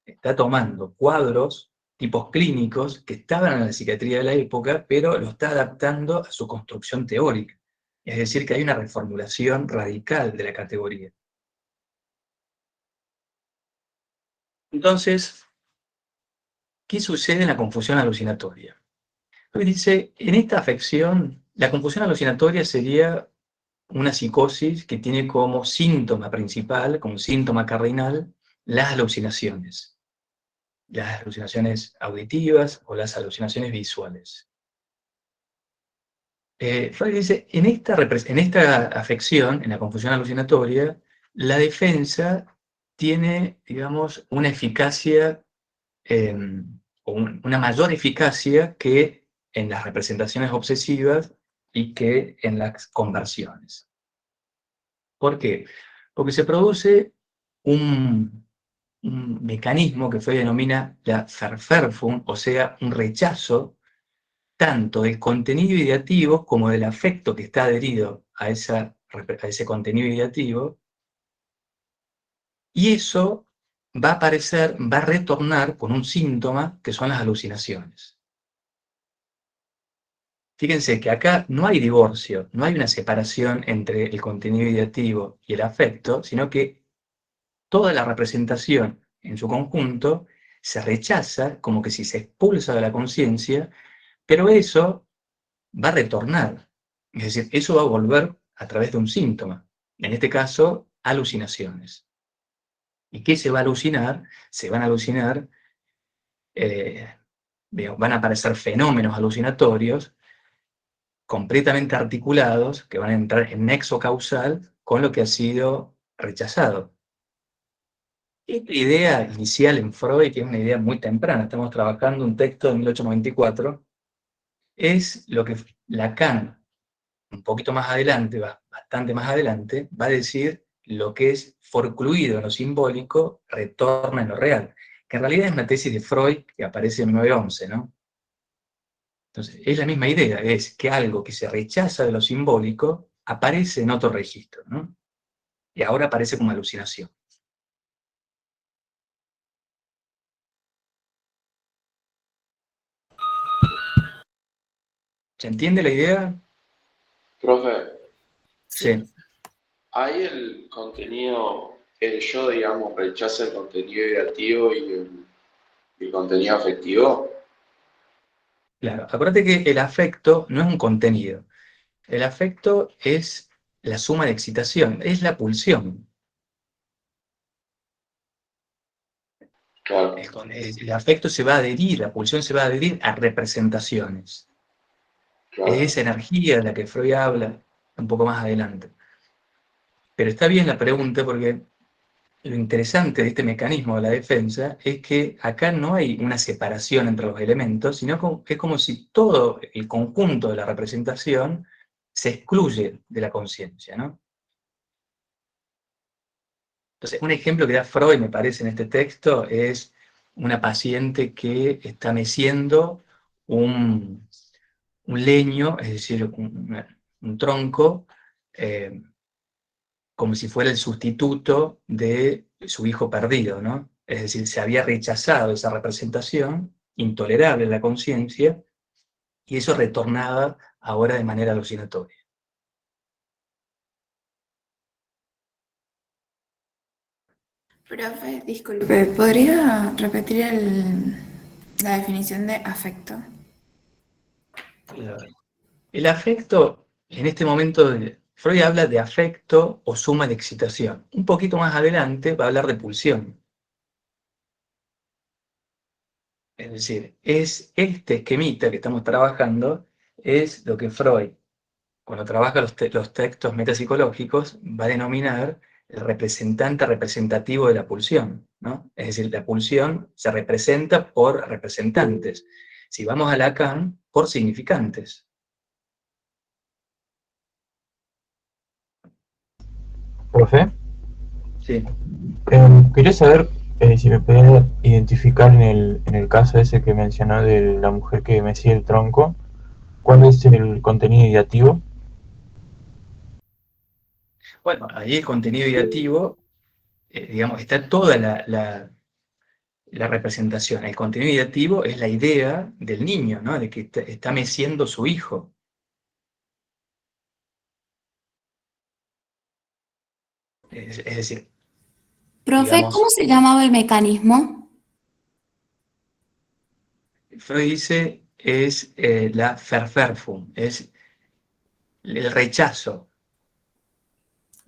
A: Está tomando cuadros, tipos clínicos, que estaban en la psiquiatría de la época, pero lo está adaptando a su construcción teórica. Es decir, que hay una reformulación radical de la categoría. Entonces, ¿qué sucede en la confusión alucinatoria? Freud dice, en esta afección, la confusión alucinatoria sería una psicosis que tiene como síntoma principal, como síntoma cardinal, las alucinaciones auditivas o las alucinaciones visuales. Freud dice, en esta afección, en la confusión alucinatoria, la defensa tiene, digamos, una eficacia, o una mayor eficacia que en las representaciones obsesivas y que en las conversiones. ¿Por qué? Porque se produce un mecanismo que Freud denomina la Verwerfung, o sea, un rechazo tanto del contenido ideativo como del afecto que está adherido a ese contenido ideativo, y eso va a retornar con un síntoma que son las alucinaciones. Fíjense que acá no hay divorcio, no hay una separación entre el contenido ideativo y el afecto, sino que toda la representación en su conjunto se rechaza, como que si se expulsa de la conciencia, pero eso va a retornar. Es decir, eso va a volver a través de un síntoma. En este caso, alucinaciones. ¿Y qué se va a alucinar? Se van a alucinar, van a aparecer fenómenos alucinatorios completamente articulados que van a entrar en nexo causal con lo que ha sido rechazado. Esta idea inicial en Freud, que es una idea muy temprana, estamos trabajando un texto de 1894, es lo que Lacan, un poquito más adelante, bastante más adelante, va a decir lo que es forcluido en lo simbólico, retorna en lo real, que en realidad es una tesis de Freud que aparece en 1911, ¿no? Entonces, es la misma idea, es que algo que se rechaza de lo simbólico aparece en otro registro, ¿no? Y ahora aparece como alucinación. ¿Se entiende la idea?
N: Profe,
A: Sí.
N: ¿hay el contenido, el yo, digamos, rechaza el contenido ideativo y el contenido afectivo?
A: Claro, acuérdate que el afecto no es un contenido. El afecto es la suma de excitación, es la pulsión.
N: Claro.
A: El afecto se va a adherir, la pulsión se va a adherir a representaciones.
N: Claro.
A: Es esa energía de la que Freud habla un poco más adelante. Pero está bien la pregunta porque lo interesante de este mecanismo de la defensa es que acá no hay una separación entre los elementos, sino que es como si todo el conjunto de la representación se excluye de la conciencia, ¿no? Entonces, un ejemplo que da Freud, me parece, en este texto, es una paciente que está meciendo un leño, es decir, un tronco, como si fuera el sustituto de su hijo perdido, ¿no? Es decir, se había rechazado esa representación intolerable en la conciencia, y eso retornaba ahora de manera alucinatoria.
J: Profe, disculpe, ¿podría repetir la definición de afecto?
A: El afecto, en este momento, Freud habla de afecto o suma de excitación. Un poquito más adelante va a hablar de pulsión. Es decir, es este esquemita que estamos trabajando, es lo que Freud, cuando trabaja los textos metapsicológicos, va a denominar el representante representativo de la pulsión, ¿no? Es decir, la pulsión se representa por representantes. Si vamos a Lacan, por significantes.
O: Profe,
A: Sí.
O: quería saber si me podía identificar en el caso ese que mencionó de la mujer que mecía el tronco, ¿cuál es el contenido ideativo?
A: Bueno, ahí el contenido ideativo, digamos, está toda la representación. El contenido ideativo es la idea del niño, ¿no? De que está meciendo su hijo. Es decir,
P: Profe,
A: digamos,
P: ¿cómo se llamaba el mecanismo?
A: Freud dice es la Verwerfung, es el rechazo.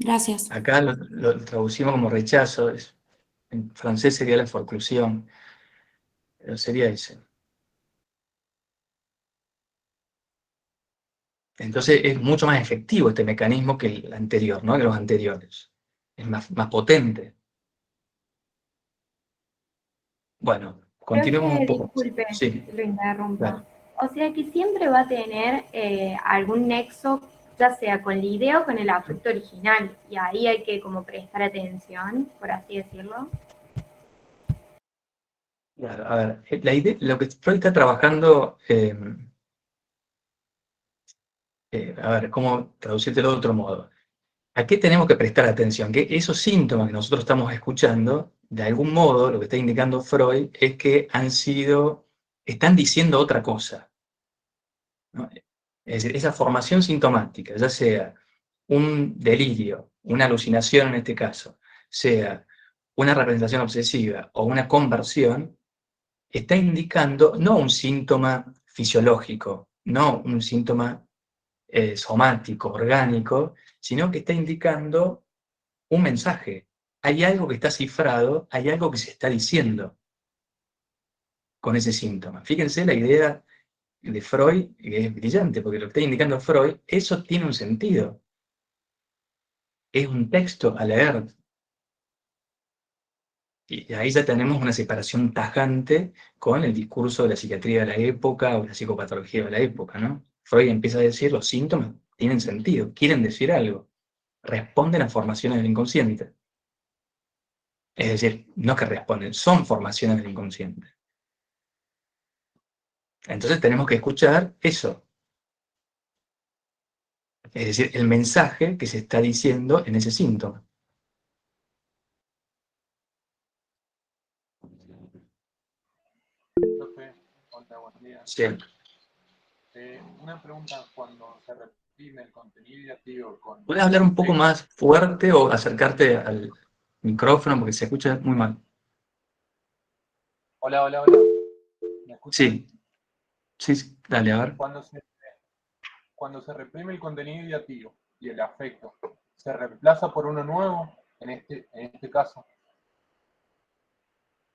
P: Gracias.
A: Acá lo traducimos como rechazo, en francés sería la forclusión, pero sería ese. Entonces es mucho más efectivo este mecanismo que el anterior, ¿no? Que los anteriores. Es más potente. Bueno, continuemos un
Q: Profe,
A: poco.
Q: disculpe
A: Sí,
Q: que lo interrumpa.
A: claro.
Q: O sea que siempre va a tener algún nexo, ya sea con la idea o con el afecto original, y ahí hay que como prestar atención, por así decirlo.
A: Claro, a ver, la idea, lo que Freud está trabajando, a ver, ¿cómo traducírtelo de otro modo? ¿A qué tenemos que prestar atención? Que esos síntomas que nosotros estamos escuchando, de algún modo, lo que está indicando Freud es que están diciendo otra cosa, ¿no? Es decir, esa formación sintomática, ya sea un delirio, una alucinación en este caso, sea una representación obsesiva o una conversión, está indicando no un síntoma fisiológico, no un síntoma somático, orgánico, sino que está indicando un mensaje. Hay algo que está cifrado, hay algo que se está diciendo con ese síntoma. Fíjense la idea de Freud, que es brillante, porque lo que está indicando Freud, eso tiene un sentido. Es un texto a leer. Y ahí ya tenemos una separación tajante con el discurso de la psiquiatría de la época o la psicopatología de la época, ¿no? Freud empieza a decir, los síntomas tienen sentido, quieren decir algo, responden a formaciones del inconsciente. Es decir, no que responden, son formaciones del inconsciente. Entonces tenemos que escuchar eso. Es decir, el mensaje que se está diciendo en ese síntoma.
O: Profe, hola, buen día.
A: Sí.
O: Una pregunta, cuando se reprime el contenido ideativo con...
A: ¿Puedes hablar un poco más fuerte o acercarte al micrófono porque se escucha muy mal?
O: Hola, hola, hola. ¿Me escuchan?
A: Sí, sí, dale, a ver.
O: Cuando se reprime el contenido ideativo y el afecto, ¿se reemplaza por uno nuevo en este caso?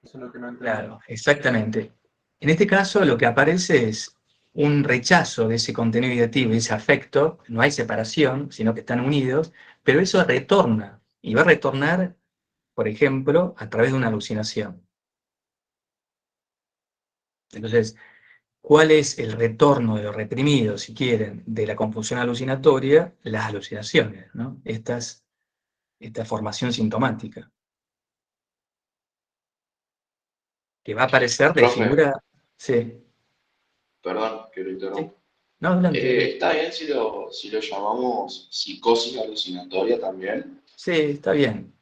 O: Eso es lo que no entiendo.
A: Claro, exactamente. En este caso lo que aparece es un rechazo de ese contenido ideativo y ese afecto, no hay separación, sino que están unidos, pero eso retorna, y va a retornar, por ejemplo, a través de una alucinación. Entonces, ¿cuál es el retorno de lo reprimido, si quieren, de la confusión alucinatoria? Las alucinaciones, ¿no? Esta formación sintomática, que va a aparecer de
N: Profe,
A: figura... Sí,
N: perdón que lo interrumpa.
A: no, adelante.
N: ¿Está bien si lo llamamos psicosis alucinatoria también?
A: Sí, está bien.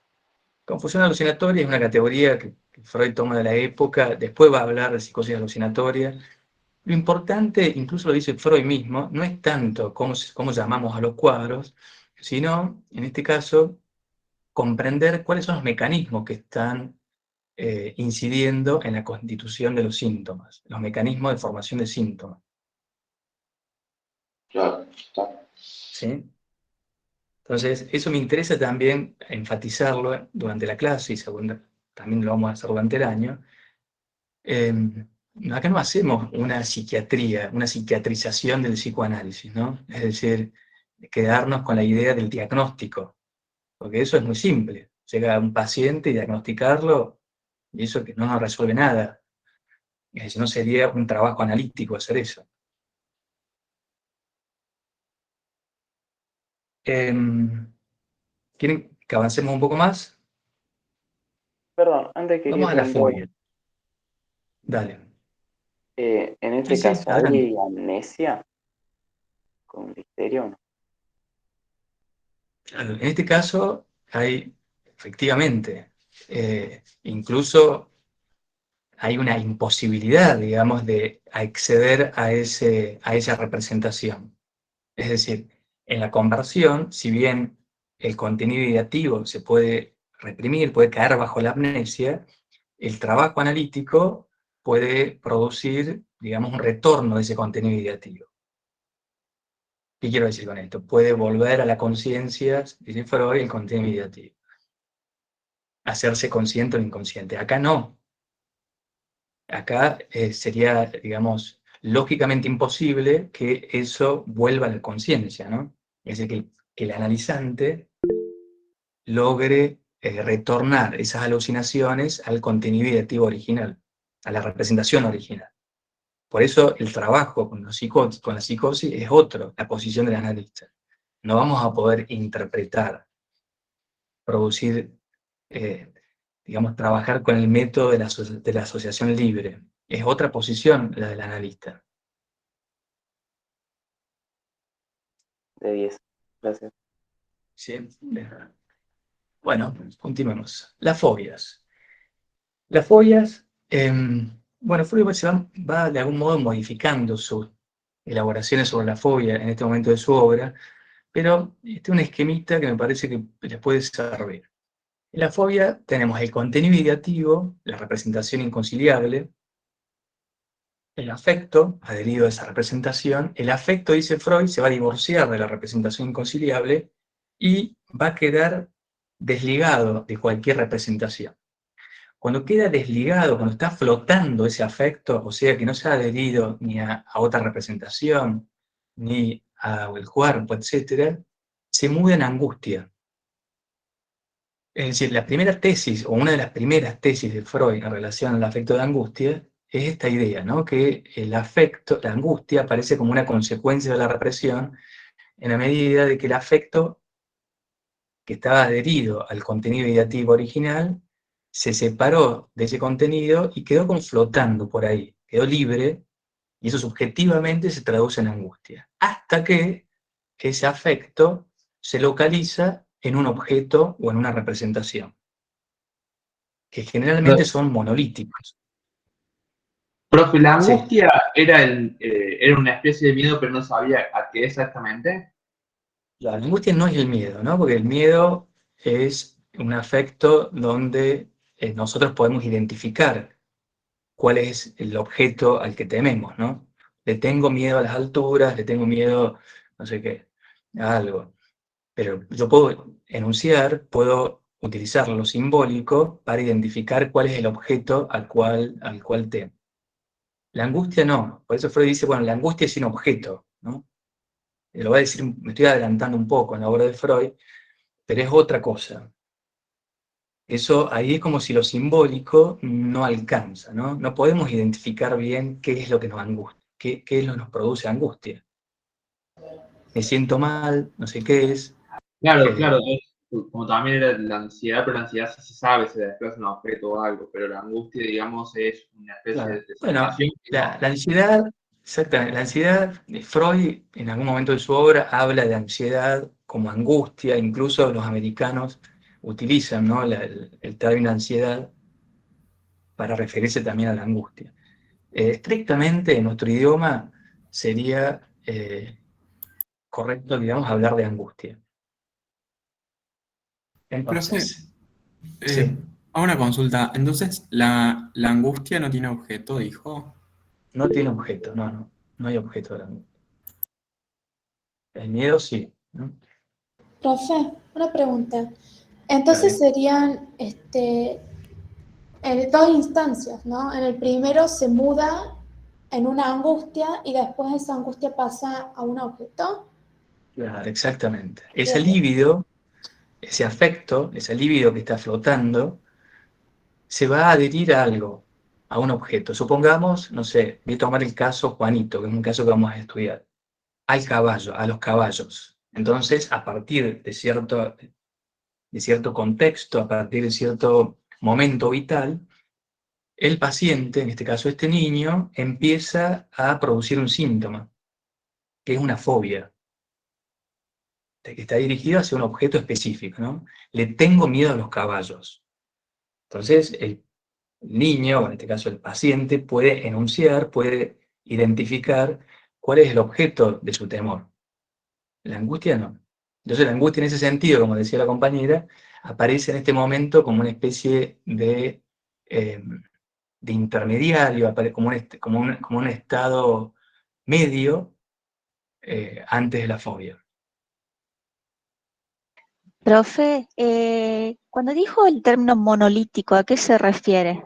A: Confusión alucinatoria es una categoría que Freud toma de la época, después va a hablar de psicosis alucinatoria. Lo importante, incluso lo dice Freud mismo, no es tanto cómo llamamos a los cuadros, sino, en este caso, comprender cuáles son los mecanismos que están incidiendo en la constitución de los síntomas, los mecanismos de formación de síntomas.
N: Claro, está.
A: ¿Sí? Entonces, eso me interesa también enfatizarlo durante la clase y también lo vamos a hacer durante el año. Acá no hacemos una psiquiatría, una psiquiatrización del psicoanálisis, ¿no? Es decir, quedarnos con la idea del diagnóstico, porque eso es muy simple. Llega un paciente y diagnosticarlo, y eso que no nos resuelve nada. Es decir, no sería un trabajo analítico hacer eso. ¿Quieren que avancemos un poco más?
R: Perdón, antes quería
A: Vamos a la
R: preguntar,
A: fobia. Dale.
R: en
A: Sí,
R: este
A: sí,
R: caso,
A: adelante.
R: ¿hay amnesia con listerio o no?
A: Claro, en este caso hay, efectivamente, incluso hay una imposibilidad, digamos, de acceder a esa representación. Es decir, en la conversión, si bien el contenido ideativo se puede reprimir, puede caer bajo la amnesia, el trabajo analítico puede producir, digamos, un retorno de ese contenido ideativo. ¿Qué quiero decir con esto? Puede volver a la conciencia, dice Freud, el contenido ideativo. Hacerse consciente o inconsciente. Acá no. Acá sería, digamos, lógicamente imposible que eso vuelva a la conciencia, ¿no? Es decir, que el analizante logre retornar esas alucinaciones al contenido ideativo original, a la representación original. Por eso el trabajo con la psicosis es otro, la posición del analista. No vamos a poder interpretar, producir, digamos, trabajar con el método de la asociación libre. Es otra posición la del analista.
R: De 10. Gracias.
A: ¿Sí? Bueno, continuemos. Las fobias. Las fobias, bueno, Freud va de algún modo modificando sus elaboraciones sobre la fobia en este momento de su obra, pero este es un esquemita que me parece que les puede servir. En la fobia tenemos el contenido ideativo, la representación inconciliable, el afecto adherido a esa representación. El afecto, dice Freud, se va a divorciar de la representación inconciliable y va a quedar desligado de cualquier representación. Cuando queda desligado, cuando está flotando ese afecto, o sea que no se ha adherido ni a otra representación, ni al cuerpo, etc., se muda en angustia. Es decir, la primera tesis, o una de las primeras tesis de Freud en relación al afecto de angustia, es esta idea, ¿no? Que el afecto, la angustia, aparece como una consecuencia de la represión, en la medida de que el afecto, que estaba adherido al contenido ideativo original, se separó de ese contenido y quedó como flotando por ahí, quedó libre, y eso subjetivamente se traduce en angustia. Hasta que ese afecto se localiza en un objeto o en una representación, que generalmente son monolíticos.
G: Profe, la
A: Sí.
G: angustia era una especie de miedo, pero no sabía a qué exactamente.
A: La angustia no es el miedo, ¿no? Porque el miedo es un afecto donde nosotros podemos identificar cuál es el objeto al que tememos, ¿no? Le tengo miedo a las alturas, le tengo miedo, no sé qué, a algo. Pero yo puedo enunciar, puedo utilizar lo simbólico para identificar cuál es el objeto al cual temo. La angustia no. Por eso Freud dice, bueno, la angustia es un objeto, ¿no? Lo voy a decir, me estoy adelantando un poco en la obra de Freud, pero es otra cosa. Eso ahí es como si lo simbólico no alcanza, ¿no? No podemos identificar bien qué es lo que nos angustia, qué es lo que nos produce angustia. Me siento mal, no sé qué es.
G: Claro, claro, como también era la ansiedad, pero la ansiedad sí se sabe, se desplaza un objeto o algo, pero la angustia, digamos, es una especie
A: Claro.
G: de
A: Bueno,
G: sensación.
A: la ansiedad, exactamente, la ansiedad, Freud en algún momento de su obra habla de ansiedad como angustia, incluso los americanos utilizan, ¿no? el término ansiedad para referirse también a la angustia. Estrictamente en nuestro idioma sería correcto, digamos, hablar de angustia.
B: Profe,
A: Entonces, sí,
B: hago una consulta. Entonces, ¿la angustia no tiene objeto, dijo?
A: no tiene objeto, no hay objeto de la angustia. El miedo sí, ¿no?
C: Profe, una pregunta. Entonces
A: Dale.
C: serían dos instancias, ¿no? En el primero se muda en una angustia y después esa angustia pasa a un objeto.
A: Claro, exactamente. Ese
C: Bien.
A: líbido, ese afecto, ese líbido que está flotando, se va a adherir a algo, a un objeto. Supongamos, no sé, voy a tomar el caso Juanito, que es un caso que vamos a estudiar, al caballo, a los caballos. Entonces, a partir de cierto contexto, a partir de cierto momento vital, el paciente, en este caso este niño, empieza a producir un síntoma, que es una fobia. que está dirigido hacia un objeto específico, ¿no? Le tengo miedo a los caballos. Entonces, el niño, o en este caso el paciente, puede enunciar, puede identificar cuál es el objeto de su temor. La angustia no. Entonces, la angustia en ese sentido, como decía la compañera, aparece en este momento como una especie de intermediario, como un estado medio antes de la fobia.
I: Profe, cuando dijo el término monolítico, ¿a qué se refiere?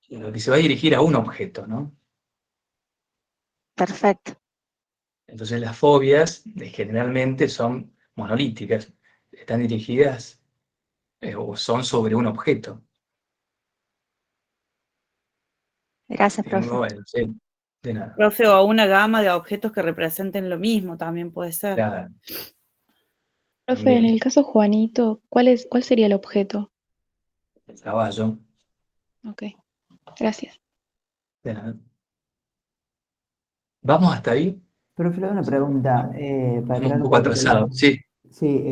A: Lo que se va a dirigir a un objeto, ¿no?
I: Perfecto.
A: Entonces las fobias generalmente son monolíticas, están dirigidas o son sobre un objeto.
I: Gracias, profe.
A: Sí, de nada.
H: Profe, o una gama de objetos que representen lo mismo también puede ser.
A: Claro.
S: Profe, en el caso Juanito, ¿cuál sería el objeto?
A: El caballo.
S: Ok, gracias.
A: De nada. ¿Vamos hasta ahí?
K: Profe, le hago una pregunta, para
A: Estamos un
K: aclarar un
A: poco
K: poquito.
A: atrasados, sí.
K: Sí,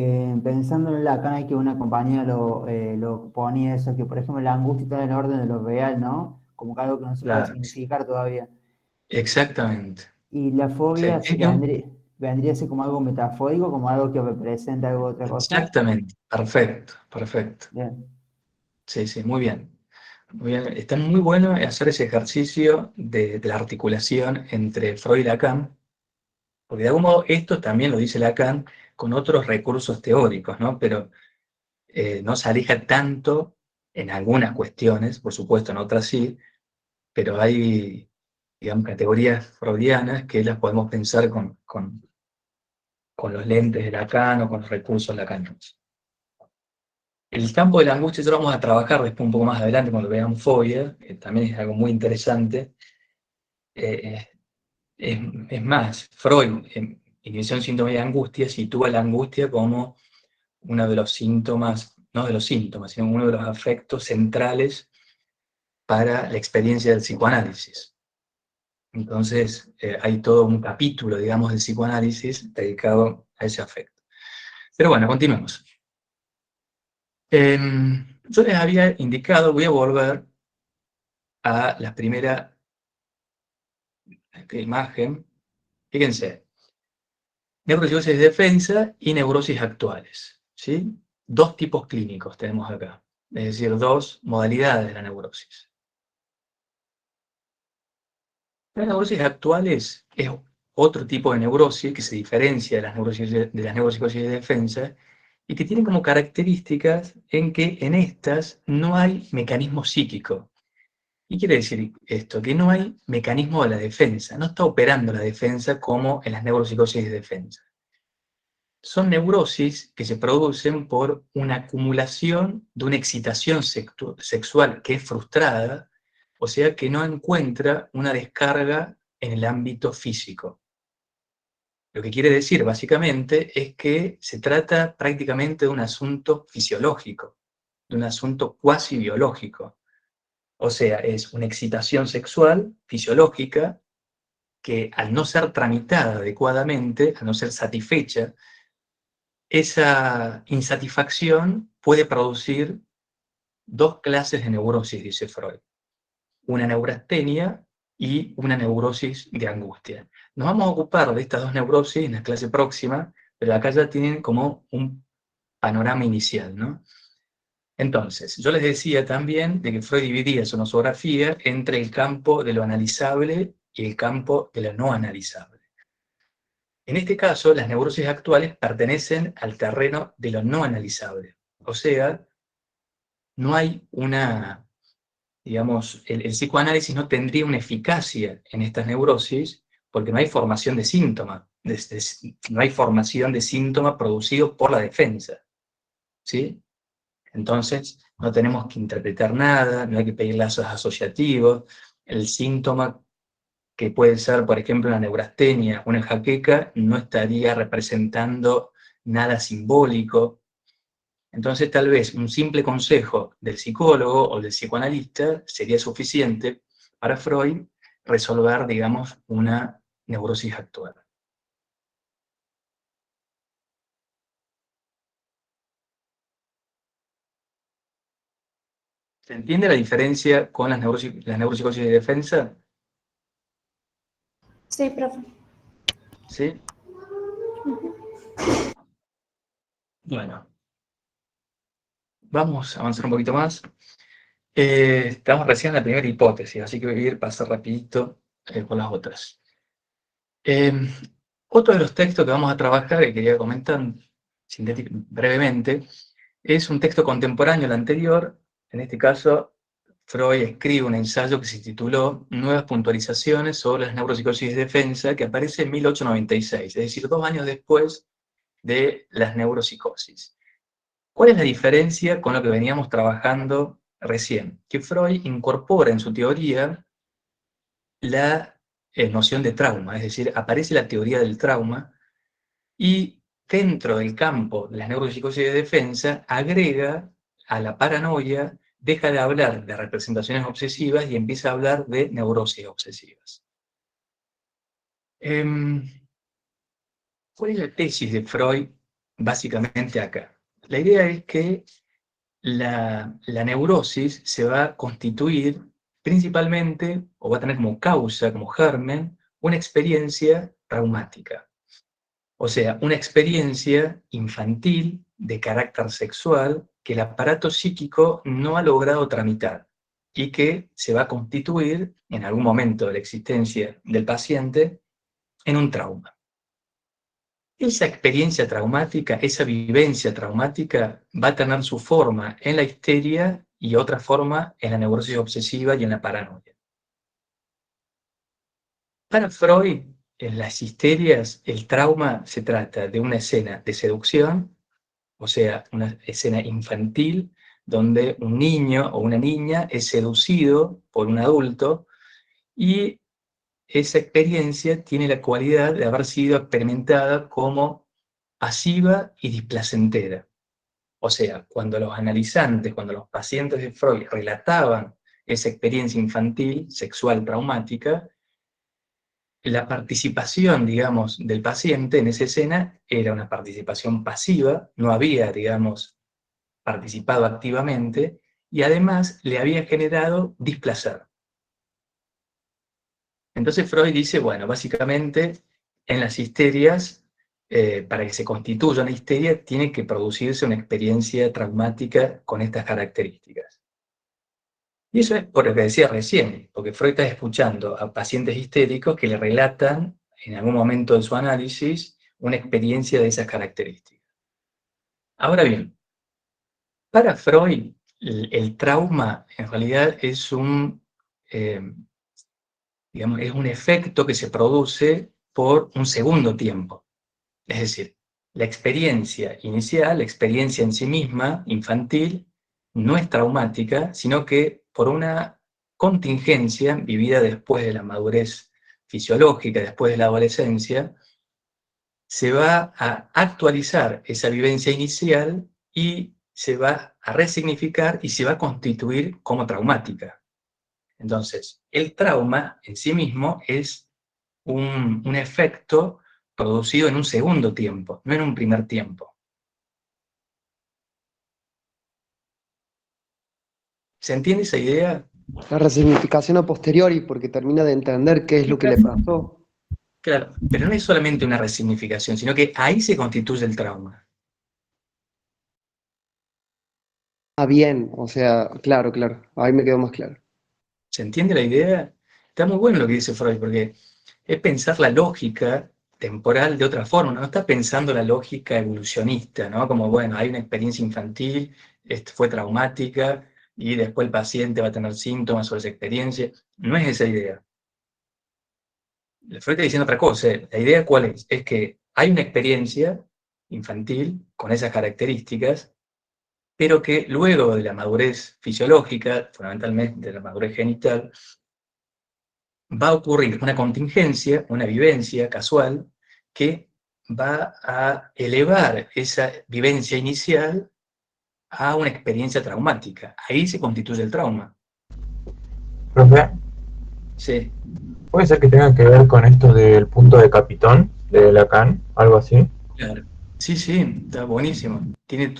K: pensando en Lacan, hay que una compañía lo ponía eso, que por ejemplo la angustia está en el orden de lo real, ¿no? Como que algo que no se puede
A: Claro.
K: significar todavía.
A: Exactamente.
K: Y la fobia
A: Sí.
K: vendría a ser como algo metafórico, como algo que representa algo otra cosa.
A: Exactamente. Perfecto, perfecto.
K: Bien.
A: Sí, sí, muy bien. Muy bien. Está muy bueno hacer ese ejercicio de la articulación entre Freud y Lacan, porque de algún modo esto también lo dice Lacan con otros recursos teóricos, ¿no? Pero no se aleja tanto en algunas cuestiones, por supuesto en otras sí, pero hay, digamos, categorías freudianas que las podemos pensar con los lentes de Lacan o con los recursos lacanianos. El campo de la angustia ya lo vamos a trabajar después un poco más adelante cuando veamos fobia, que también es algo muy interesante. Es más, Freud, en Inhibición, Síntoma y Angustia, sitúa la angustia como uno de los síntomas, no de los síntomas, sino uno de los afectos centrales para la experiencia del psicoanálisis. Entonces, hay todo un capítulo, digamos, del psicoanálisis dedicado a ese afecto. Pero bueno, continuemos. Yo les había indicado, voy a volver a la primera imagen. Fíjense, neuropsicosis de defensa y neurosis actuales, ¿sí? Dos tipos clínicos tenemos acá, es decir, dos modalidades de la neurosis. Las neurosis actuales es otro tipo de neurosis que se diferencia de las neuropsicosis de defensa y que tiene como características en que en estas no hay mecanismo psíquico. ¿Qué quiere decir esto? Que no hay mecanismo de la defensa, no está operando la defensa como en las neuropsicosis de defensa. Son neurosis que se producen por una acumulación de una excitación sexual que es frustrada, o sea que no encuentra una descarga en el ámbito físico. Lo que quiere decir básicamente es que se trata prácticamente de un asunto fisiológico, de un asunto cuasi biológico. O sea, es una excitación sexual fisiológica que al no ser tramitada adecuadamente, al no ser satisfecha, esa insatisfacción puede producir dos clases de neurosis, dice Freud. Una neurastenia y una neurosis de angustia. Nos vamos a ocupar de estas dos neurosis en la clase próxima, pero acá ya tienen como un panorama inicial, ¿no? Entonces, yo les decía también de que Freud dividía su nosografía entre el campo de lo analizable y el campo de lo no analizable. En este caso, las neurosis actuales pertenecen al terreno de lo no analizable. O sea, no hay una, digamos, el psicoanálisis no tendría una eficacia en estas neurosis porque no hay formación de síntoma, no hay formación de síntoma producido por la defensa. ¿Sí? Entonces, no tenemos que interpretar nada, no hay que pedir lazos asociativos. El síntoma que puede ser, por ejemplo, una neurastenia, una jaqueca, no estaría representando nada simbólico. Entonces, tal vez un simple consejo del psicólogo o del psicoanalista sería suficiente para Freud resolver, digamos, una neurosis actual. ¿Se entiende la diferencia con las neuropsicosis de defensa?
C: Sí, profe.
A: ¿Sí? Bueno, vamos a avanzar un poquito más. Estamos recién en la primera hipótesis, así que voy a ir pasar rapidito por las otras. Otro de los textos que vamos a trabajar, que quería comentar brevemente, es un texto contemporáneo al anterior. En este caso, Freud escribe un ensayo que se tituló Nuevas puntualizaciones sobre las neuropsicosis de defensa, que aparece en 1896, es decir, 2 años después de las neuropsicosis. ¿Cuál es la diferencia con lo que veníamos trabajando recién? Que Freud incorpora en su teoría la noción de trauma, es decir, aparece la teoría del trauma y dentro del campo de las neuropsicosis de defensa agrega a la paranoia, deja de hablar de representaciones obsesivas y empieza a hablar de neurosis obsesivas. ¿Cuál es la tesis de Freud básicamente acá? La idea es que la neurosis se va a constituir principalmente, o va a tener como causa, como germen, una experiencia traumática. O sea, una experiencia infantil de carácter sexual que el aparato psíquico no ha logrado tramitar y que se va a constituir en algún momento de la existencia del paciente en un trauma. Esa experiencia traumática, esa vivencia traumática va a tener su forma en la histeria y otra forma en la neurosis obsesiva y en la paranoia. Para Freud, en las histerias, el trauma se trata de una escena de seducción, o sea, una escena infantil, donde un niño o una niña es seducido por un adulto y esa experiencia tiene la cualidad de haber sido experimentada como pasiva y displacentera. O sea, cuando los analizantes, cuando los pacientes de Freud relataban esa experiencia infantil, sexual, traumática, la participación, digamos, del paciente en esa escena era una participación pasiva, no había, digamos, participado activamente, y además le había generado displacer. Entonces Freud dice, bueno, básicamente en las histerias, para que se constituya una histeria, tiene que producirse una experiencia traumática con estas características. Y eso es por lo que decía recién, porque Freud está escuchando a pacientes histéricos que le relatan en algún momento de su análisis una experiencia de esas características. Ahora bien, para Freud, el trauma en realidad es digamos, es un efecto que se produce por un segundo tiempo. Es decir, la experiencia inicial, la experiencia en sí misma, infantil, no es traumática, sino que por una contingencia vivida después de la madurez fisiológica, después de la adolescencia, se va a actualizar esa vivencia inicial y se va a resignificar y se va a constituir como traumática. Entonces, el trauma en sí mismo es un efecto producido en un segundo tiempo, no en un primer tiempo. ¿Se entiende esa idea?
F: La resignificación a posteriori, porque termina de entender qué es lo que le pasó.
A: Claro, pero no es solamente una resignificación, sino que ahí se constituye el trauma.
F: Ah, bien, o sea, claro, ahí me quedó más claro.
A: ¿Se entiende la idea? Está muy bueno lo que dice Freud, porque es pensar la lógica temporal de otra forma, no está pensando la lógica evolucionista, ¿no? Como, bueno, hay una experiencia infantil, fue traumática, y después el paciente va a tener síntomas sobre esa experiencia. No es esa idea. Freud está diciendo otra cosa. La idea ¿cuál es? Es que hay una experiencia infantil con esas características, pero que luego de la madurez fisiológica, fundamentalmente de la madurez genital, va a ocurrir una contingencia, una vivencia casual, que va a elevar esa vivencia inicial a una experiencia traumática. Ahí se constituye el trauma.
O: Profe,
A: Sí.
O: ¿puede ser que tenga que ver con esto del punto de Capitón, de Lacan, algo así?
A: Claro. Sí, está buenísimo. Tiene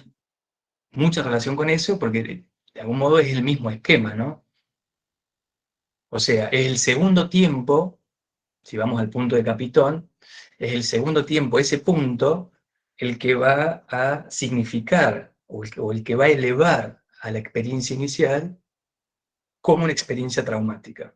A: mucha relación con eso porque de algún modo es el mismo esquema, ¿no? O sea, es el segundo tiempo, si vamos al punto de Capitón, es el segundo tiempo, ese punto, el que va a significar o el que va a elevar a la experiencia inicial como una experiencia traumática.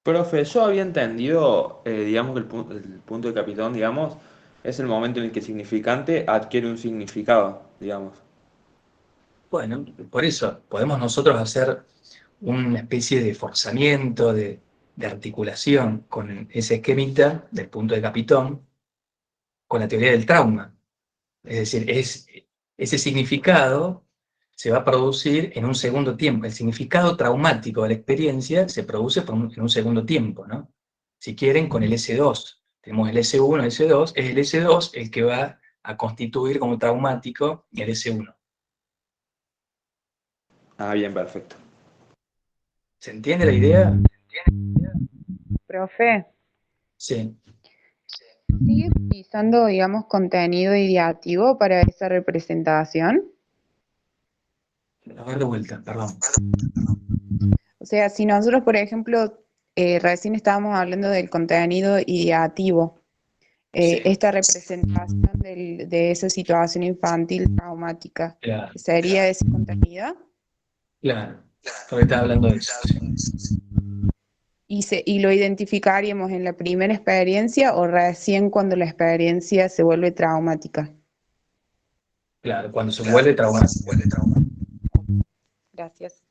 G: Profe, yo había entendido, digamos, que el punto de Capitón, digamos, es el momento en el que el significante adquiere un significado, digamos.
A: Bueno, por eso podemos nosotros hacer una especie de forzamiento, de articulación con ese esquemita del punto de Capitón, con la teoría del trauma. Es decir, ese significado se va a producir en un segundo tiempo. El significado traumático de la experiencia se produce en un segundo tiempo, ¿no? Si quieren, con el S2. Tenemos el S1, el S2, es el S2 el que va a constituir como traumático el S1.
G: Ah, bien, perfecto.
A: ¿Se entiende la idea?
T: Profe,
A: Sí.
T: ¿sigue utilizando, digamos, contenido ideativo para esa representación?
A: A ver de vuelta, perdón.
T: O sea, si nosotros, por ejemplo, recién estábamos hablando del contenido ideativo, esta representación de esa situación infantil traumática,
A: Claro,
T: ¿sería ese contenido?
A: claro. Porque estaba hablando de eso. Sí.
T: ¿Y lo identificaríamos en la primera experiencia o recién cuando la experiencia se vuelve traumática?
A: Claro, cuando se vuelve traumático.
T: Gracias.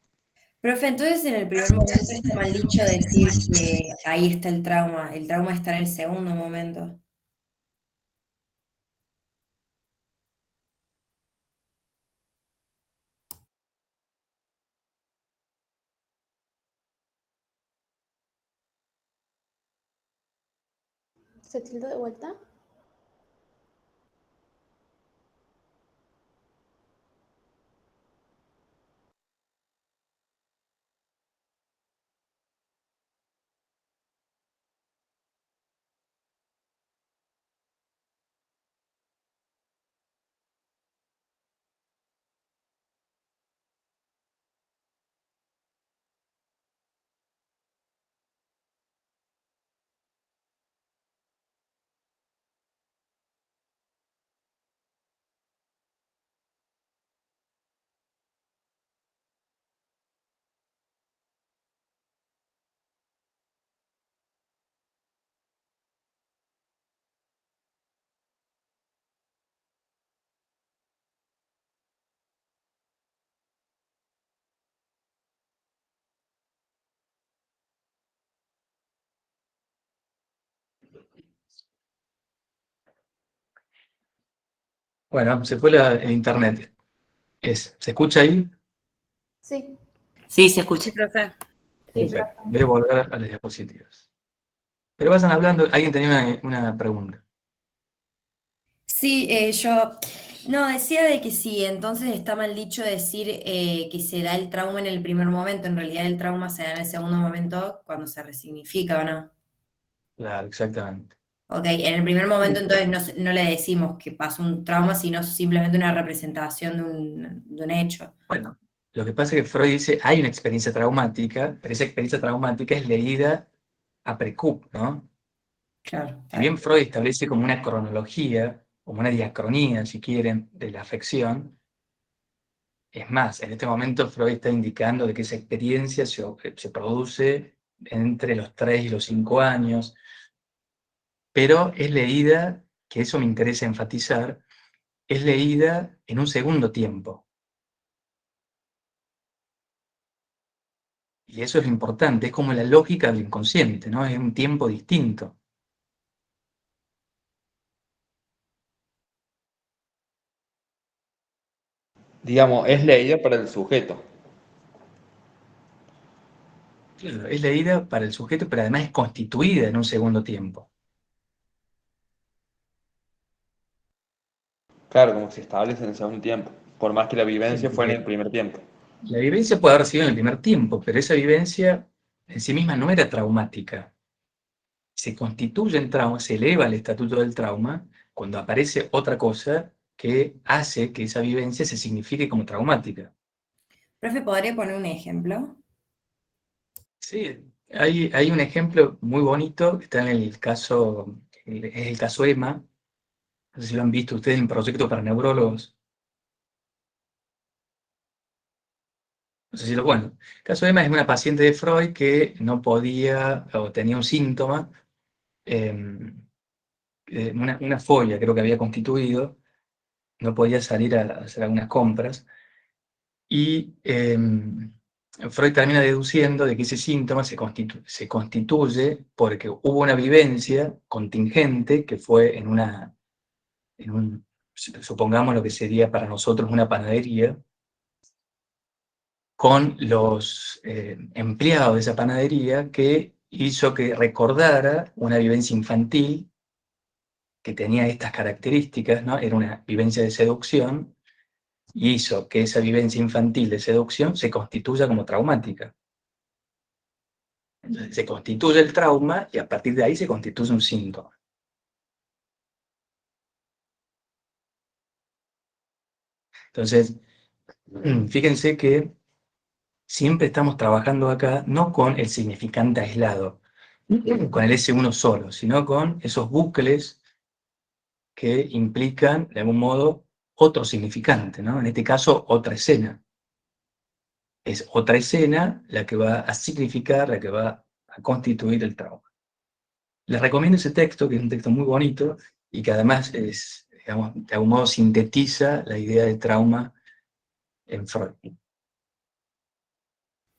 J: Profe, entonces en el primer momento está mal dicho decir que ahí está el trauma está en el segundo momento.
C: ¿Se tilda de vuelta?
A: Bueno, se fue el internet. ¿Se escucha ahí?
C: Sí.
L: Sí, se escucha.
H: Sí, profe.
A: Perfecto. Voy a volver a las diapositivas. Pero vayan hablando, alguien tenía una pregunta.
J: Sí, no, decía de que sí, entonces está mal dicho decir que se da el trauma en el primer momento, en realidad el trauma se da en el segundo momento cuando se resignifica, ¿o no?
A: Claro, exactamente.
J: Ok, en el primer momento entonces no le decimos que pasó un trauma, sino simplemente una representación de un hecho.
A: Bueno, lo que pasa es que Freud dice hay una experiencia traumática, pero esa experiencia traumática es leída a precup, ¿no?
J: Claro.
A: Si bien Freud establece como una cronología, como una diacronía, si quieren, de la afección, es más, en este momento Freud está indicando de que esa experiencia se produce entre los 3 y los 5 años, pero es leída, que eso me interesa enfatizar, es leída en un segundo tiempo. Y eso es lo importante, es como la lógica del inconsciente, ¿no? Es un tiempo distinto.
G: Digamos, es leída para el sujeto.
A: Claro, es leída para el sujeto, pero además es constituida en un segundo tiempo.
G: Claro, como se establece en el segundo tiempo, por más que la vivencia
A: Sí,
G: fue en
A: porque
G: el primer tiempo.
A: la vivencia puede haber sido en el primer tiempo, pero esa vivencia en sí misma no era traumática. Se constituye en trauma, se eleva al estatuto del trauma cuando aparece otra cosa que hace que esa vivencia se signifique como traumática.
J: Profe, ¿podría poner un ejemplo?
A: Sí, hay un ejemplo muy bonito que está en el caso, es el caso Emma. No sé si lo han visto ustedes en Proyecto para Neurólogos. No sé si bueno, el caso Emma es una paciente de Freud que no podía, o tenía un síntoma, una folia creo que había constituido, no podía salir a hacer algunas compras, y Freud termina deduciendo de que ese síntoma se constituye porque hubo una vivencia contingente que fue supongamos lo que sería para nosotros una panadería, con los empleados de esa panadería, que hizo que recordara una vivencia infantil que tenía estas características, ¿no? Era una vivencia de seducción, y hizo que esa vivencia infantil de seducción se constituya como traumática. Entonces, se constituye el trauma y a partir de ahí se constituye un síntoma. Entonces, fíjense que siempre estamos trabajando acá no con el significante aislado, con el S1 solo, sino con esos bucles que implican, de algún modo, otro significante, ¿no? En este caso, otra escena. Es otra escena la que va a significar, la que va a constituir el trauma. Les recomiendo ese texto, que es un texto muy bonito y que además es, digamos, de algún modo sintetiza la idea de trauma en Freud.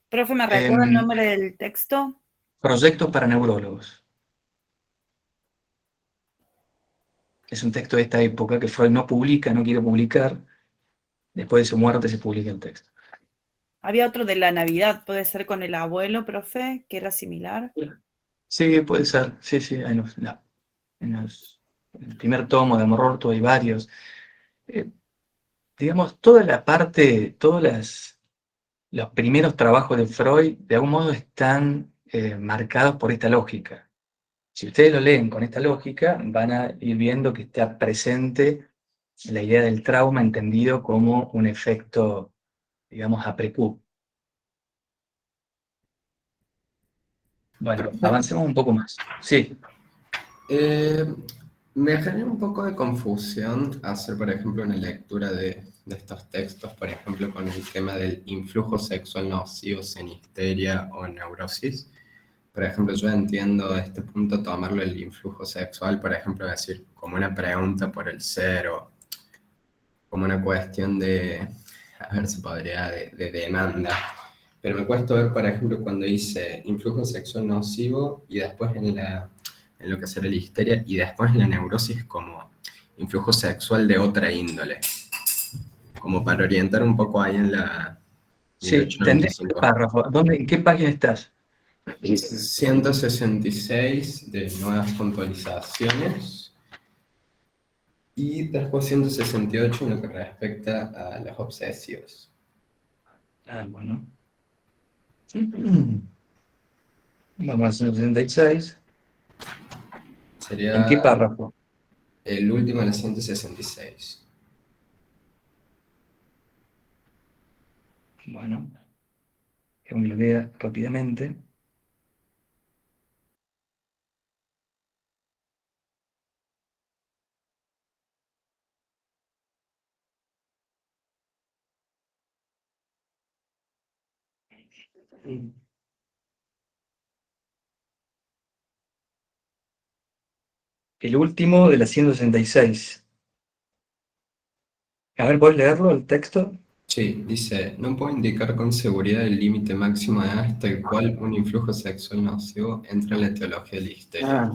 H: Profe, ¿me recuerda el nombre del texto?
A: Proyecto para Neurólogos. Es un texto de esta época que Freud no publica, no quiere publicar. Después de su muerte se publica el texto.
H: Había otro de la Navidad, puede ser con el abuelo, profe, que era similar.
A: Sí, puede ser. Sí, sí, en el primer tomo de Amor Orto hay varios. Digamos, toda la parte, los primeros trabajos de Freud, de algún modo están marcados por esta lógica. Si ustedes lo leen con esta lógica, van a ir viendo que está presente la idea del trauma entendido como un efecto, digamos, aprecú. Bueno, avancemos un poco más. Sí.
U: Me genera un poco de confusión hacer, por ejemplo, una lectura de estos textos, por ejemplo, con el tema del influjo sexual nocivo en histeria o neurosis. Por ejemplo, yo entiendo a este punto tomarlo el influjo sexual, por ejemplo, decir, como una pregunta por el ser o como una cuestión de, a ver si podría, de demanda. Pero me cuesta ver, por ejemplo, cuando dice influjo sexual nocivo y después en lo que será la histeria y después en la neurosis como influjo sexual de otra índole. Como para orientar un poco ahí en la...
A: Sí, ¿tendés el párrafo? ¿En qué página estás?
U: 166 de nuevas puntualizaciones y después 168 en lo que respecta a los obsesivos.
A: Ah, bueno. Vamos al 166.
U: Sería
A: ¿En qué párrafo?
U: el último, el 166.
A: Bueno, que me lo lea rápidamente. El último de la 166. A ver, ¿puedes leerlo, el texto?
U: Sí, dice, no puedo indicar con seguridad el límite máximo de hasta el cual un influjo sexual nocivo entra en la etiología de la histeria.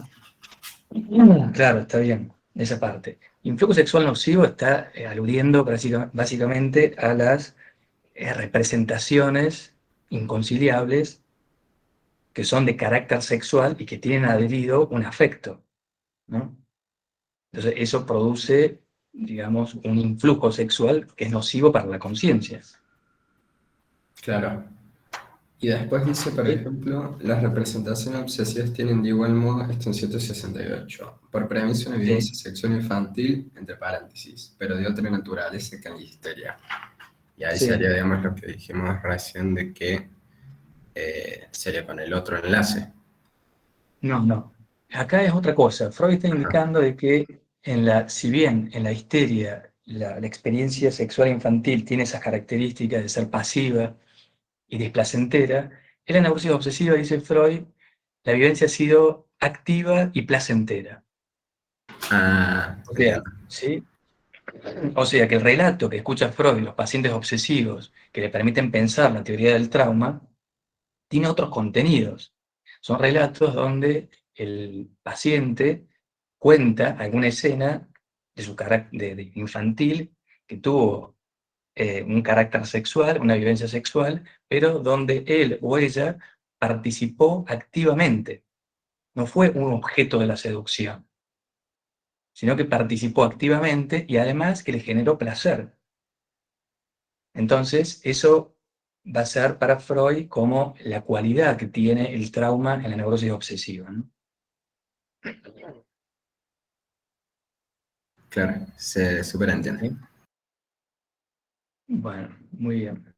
A: Claro, está bien, esa parte. Influjo sexual nocivo está aludiendo básicamente a las representaciones inconciliables que son de carácter sexual y que tienen adherido un afecto, ¿no? Entonces eso produce, digamos, un influjo sexual que es nocivo para la conciencia.
U: Claro. Y después dice, por ejemplo, las representaciones obsesivas tienen de igual modo extensión 168. Por premisa, una evidencia sexual infantil, entre paréntesis, pero de otra naturaleza que en la histeria. Y ahí
A: Sí.
U: sería, digamos, lo que dijimos recién de que sería con el otro enlace.
A: No. Acá es otra cosa. Freud está indicando de que si bien en la histeria la experiencia sexual infantil tiene esas características de ser pasiva y displacentera, en la neurosis obsesiva, dice Freud, la vivencia ha sido activa y placentera. O sea, ¿sí? O sea, que el relato que escucha Freud de los pacientes obsesivos que le permiten pensar la teoría del trauma, tiene otros contenidos. Son relatos donde el paciente cuenta alguna escena de su carácter infantil que tuvo un carácter sexual, una vivencia sexual, pero donde él o ella participó activamente. No fue un objeto de la seducción, sino que participó activamente y además que le generó placer. Entonces, eso va a ser para Freud como la cualidad que tiene el trauma en la neurosis obsesiva, ¿no?
U: Claro, se superentiende.
A: ¿Sí? Bueno, muy bien.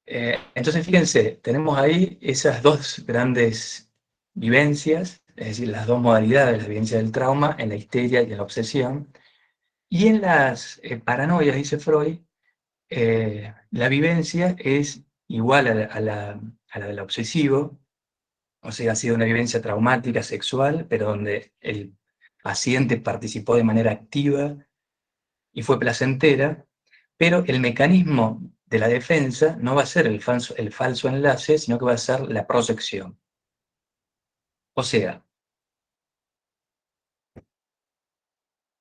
A: Entonces, fíjense, tenemos ahí esas dos grandes vivencias, es decir, las dos modalidades de la vivencia del trauma, en la histeria y en la obsesión. Y en las paranoias, dice Freud, la vivencia es igual a la del obsesivo, o sea, ha sido una vivencia traumática, sexual, pero donde el paciente participó de manera activa y fue placentera, pero el mecanismo de la defensa no va a ser el falso enlace, sino que va a ser la proyección. O sea,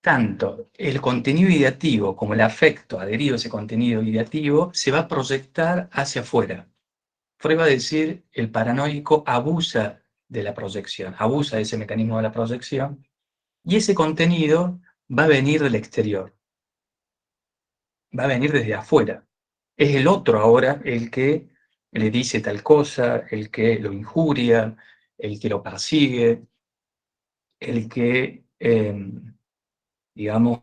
A: tanto el contenido ideativo como el afecto adherido a ese contenido ideativo se va a proyectar hacia afuera. Freud va a decir, el paranoico abusa de la proyección, abusa de ese mecanismo de la proyección, y ese contenido va a venir del exterior, va a venir desde afuera. Es el otro ahora el que le dice tal cosa, el que lo injuria, el que lo persigue, el que, digamos,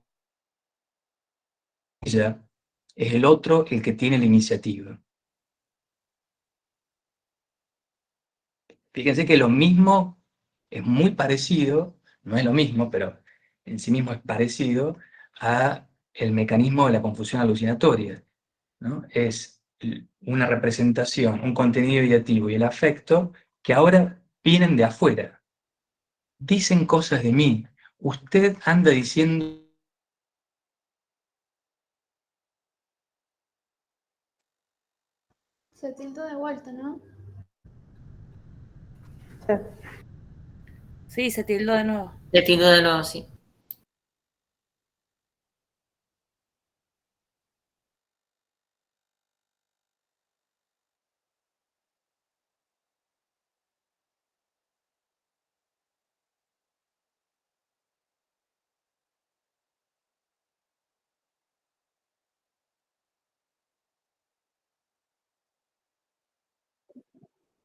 A: ella, es el otro el que tiene la iniciativa. Fíjense que lo mismo es muy parecido, no es lo mismo, pero en sí mismo es parecido a el mecanismo de la confusión alucinatoria, ¿no? Es una representación, un contenido ideativo y el afecto que ahora vienen de afuera. Dicen cosas de mí. Usted anda diciendo...
C: Se tildó de vuelta, ¿no?
H: Sí, se tildó de nuevo.
J: Se tildó de nuevo, sí.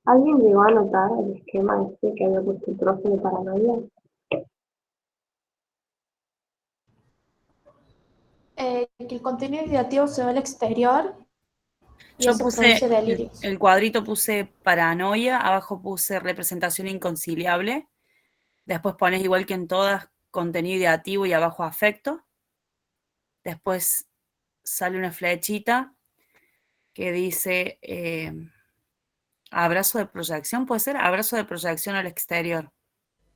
Q: ¿Alguien llegó a anotar el esquema este que había puesto el profe de paranoia?
C: Que el contenido ideativo se va al exterior y
H: Yo
C: eso produce
H: puse
C: delirios.
H: el cuadrito, puse paranoia, abajo puse representación inconciliable, después pones igual que en todas contenido ideativo y abajo afecto, después sale una flechita que dice abrazo de proyección, ¿puede ser? Abrazo de proyección al exterior.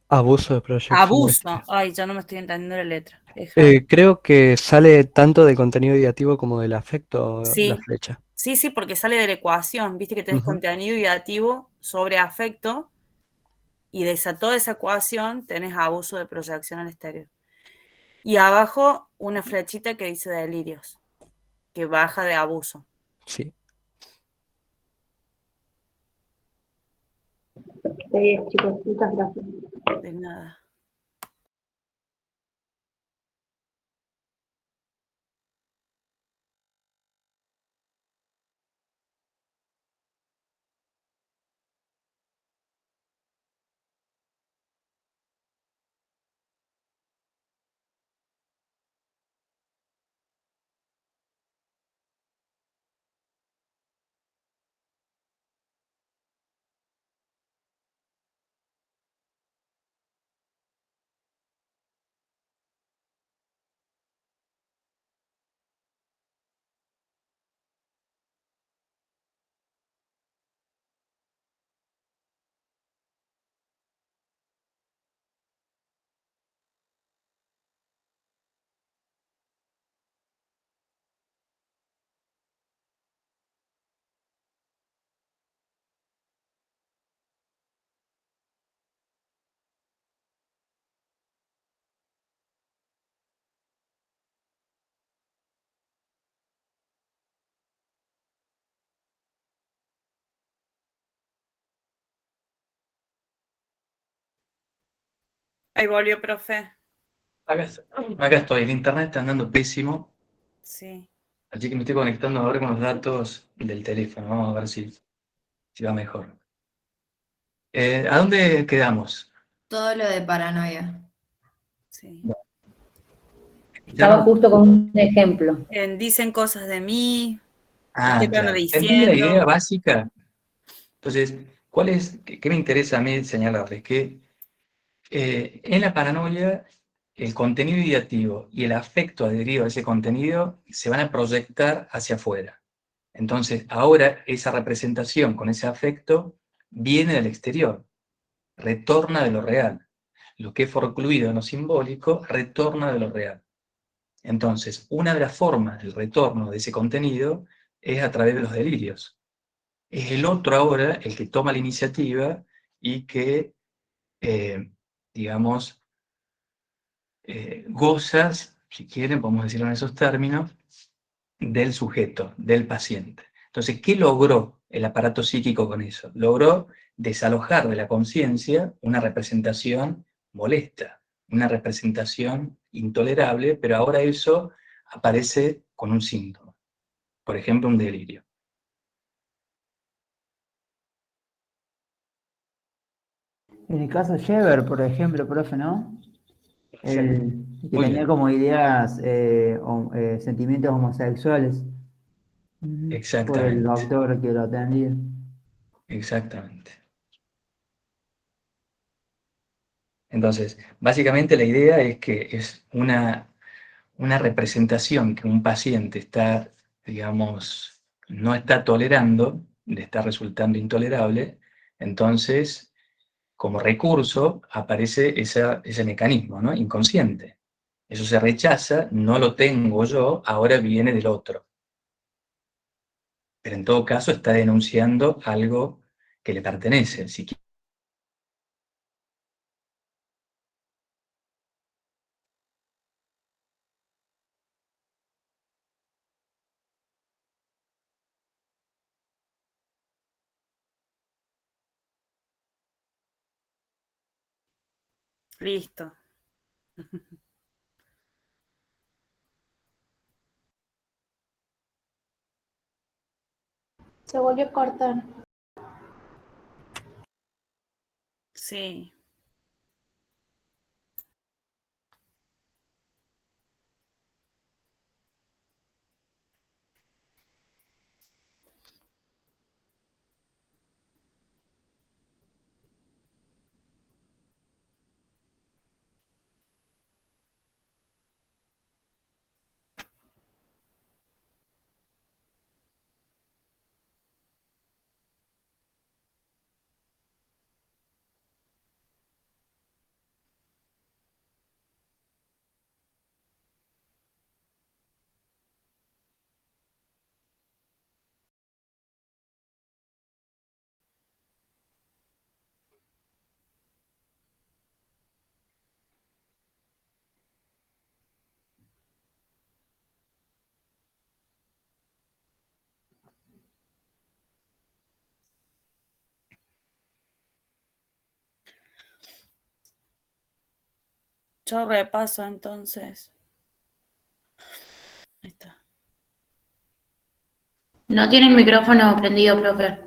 D: Abuso de proyección.
H: Abuso. Ay, ya no me estoy entendiendo la letra.
D: Creo que sale tanto del contenido ideativo como del afecto la
H: Sí,
D: flecha.
H: sí, porque sale de la ecuación. Viste que tenés
D: Ujú.
H: contenido ideativo sobre afecto y de toda esa ecuación tenés abuso de proyección al exterior. Y abajo una flechita que dice delirios, que baja de abuso.
D: Sí.
Q: Chicos, muchas gracias.
H: De nada. Ahí volvió, profe.
A: Acá estoy, el internet está andando pésimo,
H: Sí.
A: así que me estoy conectando ahora con los datos del teléfono. Vamos a ver si va mejor. ¿A dónde quedamos?
J: Todo lo de paranoia.
H: Sí.
E: Estaba justo con un ejemplo.
H: Dicen cosas de mí,
A: Ah,
H: estoy
A: claro. ¿Entendí la idea
H: diciendo.
A: básica? Entonces, ¿qué me interesa a mí señalarles? Que en la paranoia, el contenido ideativo y el afecto adherido a ese contenido se van a proyectar hacia afuera. Entonces, ahora esa representación con ese afecto viene del exterior, retorna de lo real. Lo que es forcluido en lo simbólico retorna de lo real. Entonces, una de las formas del retorno de ese contenido es a través de los delirios. Es el otro ahora el que toma la iniciativa y que, digamos, gozas, si quieren, podemos decirlo en esos términos, del sujeto, del paciente. Entonces, ¿qué logró el aparato psíquico con eso? Logró desalojar de la conciencia una representación molesta, una representación intolerable, pero ahora eso aparece con un síntoma. Por ejemplo, un delirio.
K: En el caso de Sheber, por ejemplo, profe, ¿no? El que
A: Muy
K: tenía
A: bien.
K: como ideas, sentimientos homosexuales, por el
A: Exactamente,
K: doctor que lo atendía.
A: exactamente. Entonces, básicamente la idea es que es una representación que un paciente está, digamos, no está tolerando, le está resultando intolerable, entonces, como recurso, aparece ese mecanismo, ¿no? Inconsciente. Eso se rechaza, no lo tengo yo, ahora viene del otro. Pero en todo caso está denunciando algo que le pertenece.
H: Listo.
C: Se volvió a cortar.
H: Sí. Yo repaso entonces. Ahí está.
L: No tiene el micrófono prendido, profe.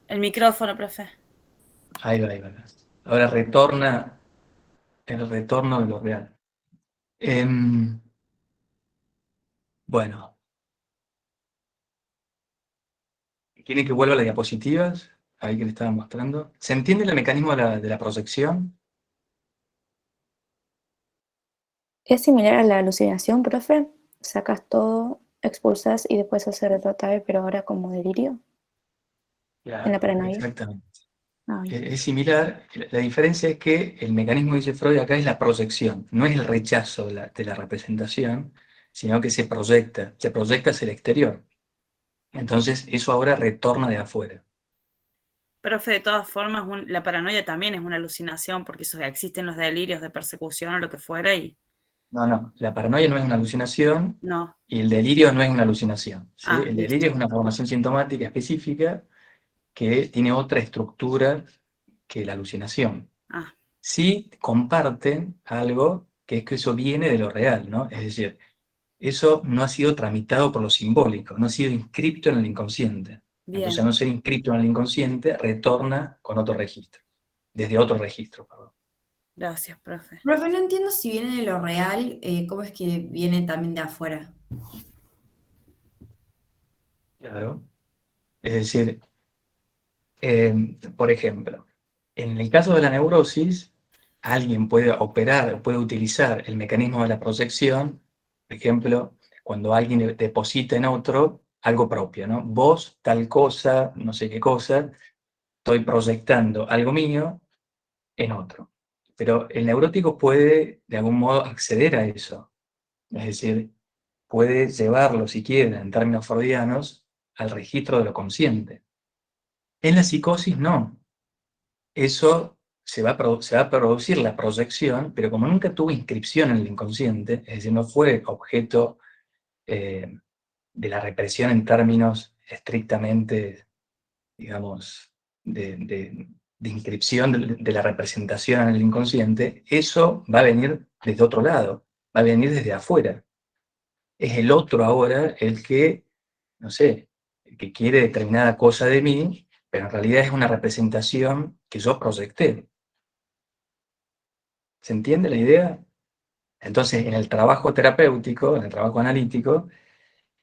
H: El micrófono, profe.
A: Ahí va, ahí va. Ahora retorna el retorno de lo real. Bueno. ¿Quieren que vuelva a las diapositivas? Ahí que le estaba mostrando. ¿Se entiende el mecanismo de la proyección?
V: ¿Es similar a la alucinación, profe? Sacas todo, expulsas y después haces retrotraer, pero ahora como delirio. En la paranoia.
A: Exactamente.
V: Ah, bien.
A: Es similar. La diferencia es que el mecanismo, dice Freud, acá es la proyección. No es el rechazo de la representación, sino que se proyecta hacia el exterior. Entonces, eso ahora retorna de afuera.
H: Profe, de todas formas, la paranoia también es una alucinación, porque existen los delirios de persecución o lo que fuera y...
A: No, la paranoia no es una alucinación
H: No.
A: y el delirio no es una alucinación. ¿sí?
H: Ah,
A: El delirio es una formación sintomática específica que tiene otra estructura que la alucinación.
H: Ah.
A: sí comparten algo que es que eso viene de lo real, ¿no? Es decir, eso no ha sido tramitado por lo simbólico, no ha sido inscripto en el inconsciente. Entonces,
H: Bien.
A: al no ser inscripto en el inconsciente, retorna con otro registro, desde otro registro, perdón.
H: Gracias, profe.
J: Profe, no entiendo si viene de lo real, ¿cómo es que viene también de afuera?
A: Claro. Es decir, por ejemplo, en el caso de la neurosis, alguien puede operar, puede utilizar el mecanismo de la proyección, por ejemplo, cuando alguien deposita en otro algo propio, ¿no? Vos, tal cosa, no sé qué cosa, estoy proyectando algo mío en otro. Pero el neurótico puede, de algún modo, acceder a eso. Es decir, puede llevarlo, si quiere, en términos freudianos, al registro de lo consciente. En la psicosis, no. Eso se va a producir la proyección, pero como nunca tuvo inscripción en el inconsciente, es decir, no fue objeto de la represión en términos estrictamente, digamos, de inscripción de la representación en el inconsciente, eso va a venir desde otro lado, va a venir desde afuera. Es el otro ahora el que, no sé, el que quiere determinada cosa de mí, pero en realidad es una representación que yo proyecté. ¿Se entiende la idea? Entonces, en el trabajo terapéutico, en el trabajo analítico,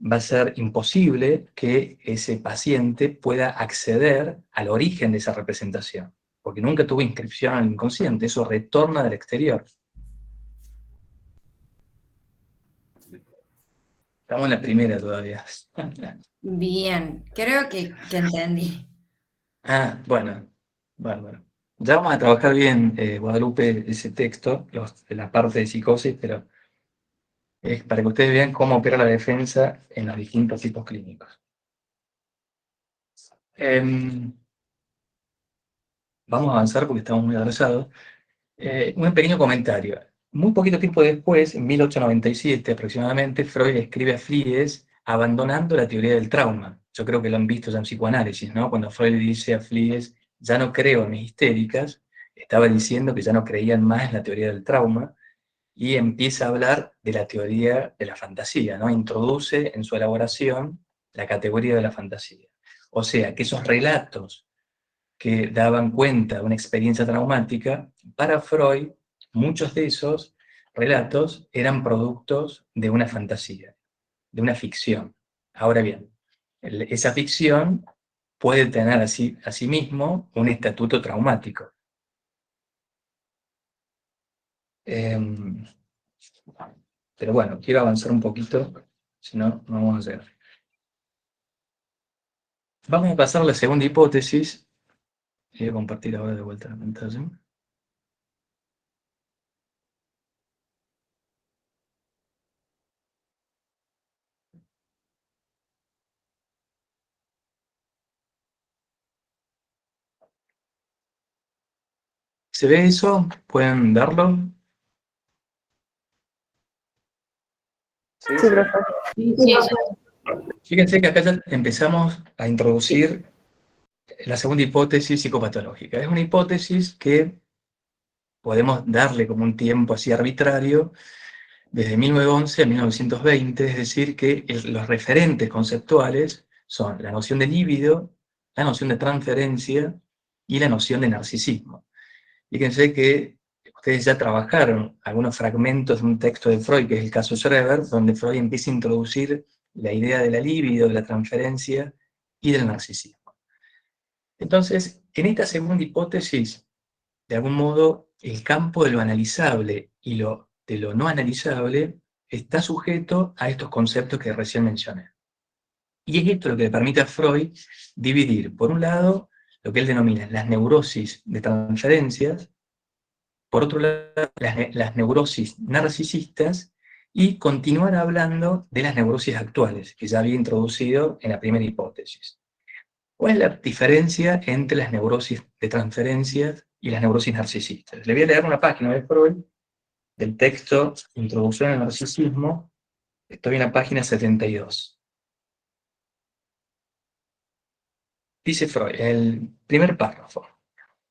A: va a ser imposible que ese paciente pueda acceder al origen de esa representación, porque nunca tuvo inscripción al inconsciente, eso retorna del exterior. Estamos en la primera todavía.
J: Bien, creo que entendí.
A: Ah, bueno. Ya vamos a trabajar bien, Guadalupe, ese texto, la parte de psicosis, pero es para que ustedes vean cómo opera la defensa en los distintos tipos clínicos. Vamos a avanzar porque estamos muy atrasados. Un pequeño comentario. Muy poquito tiempo después, en 1897 aproximadamente, Freud escribe a Flies abandonando la teoría del trauma. Yo creo que lo han visto ya en psicoanálisis, ¿no? Cuando Freud le dice a Flies, ya no creo en mis histéricas, estaba diciendo que ya no creían más en la teoría del trauma, y empieza a hablar de la teoría de la fantasía, ¿no? Introduce en su elaboración la categoría de la fantasía. O sea, que esos relatos que daban cuenta de una experiencia traumática, para Freud, muchos de esos relatos eran productos de una fantasía, de una ficción. Ahora bien, esa ficción puede tener asimismo un estatuto traumático. Pero bueno, quiero avanzar un poquito, si no, no vamos a llegar. Vamos a pasar a la segunda hipótesis. Voy a compartir ahora de vuelta la pantalla. ¿Se ve eso? ¿Pueden verlo?
R: Sí,
V: Sí, profe.
A: Fíjense que acá ya empezamos a introducir la segunda hipótesis psicopatológica. Es una hipótesis que podemos darle como un tiempo así arbitrario, desde 1911 a 1920, es decir, que los referentes conceptuales son la noción de líbido, la noción de transferencia y la noción de narcisismo. Fíjense que ustedes ya trabajaron algunos fragmentos de un texto de Freud, que es el caso Schreber, donde Freud empieza a introducir la idea de la libido, de la transferencia y del narcisismo. Entonces, en esta segunda hipótesis, de algún modo, el campo de lo analizable y de lo no analizable está sujeto a estos conceptos que recién mencioné. Y es esto lo que le permite a Freud dividir, por un lado, lo que él denomina las neurosis de transferencias, por otro lado, las neurosis narcisistas, y continuar hablando de las neurosis actuales, que ya había introducido en la primera hipótesis. ¿Cuál es la diferencia entre las neurosis de transferencias y las neurosis narcisistas? Le voy a leer una página de Freud, del texto Introducción al Narcisismo. Estoy en la página 72. Dice Freud, el primer párrafo: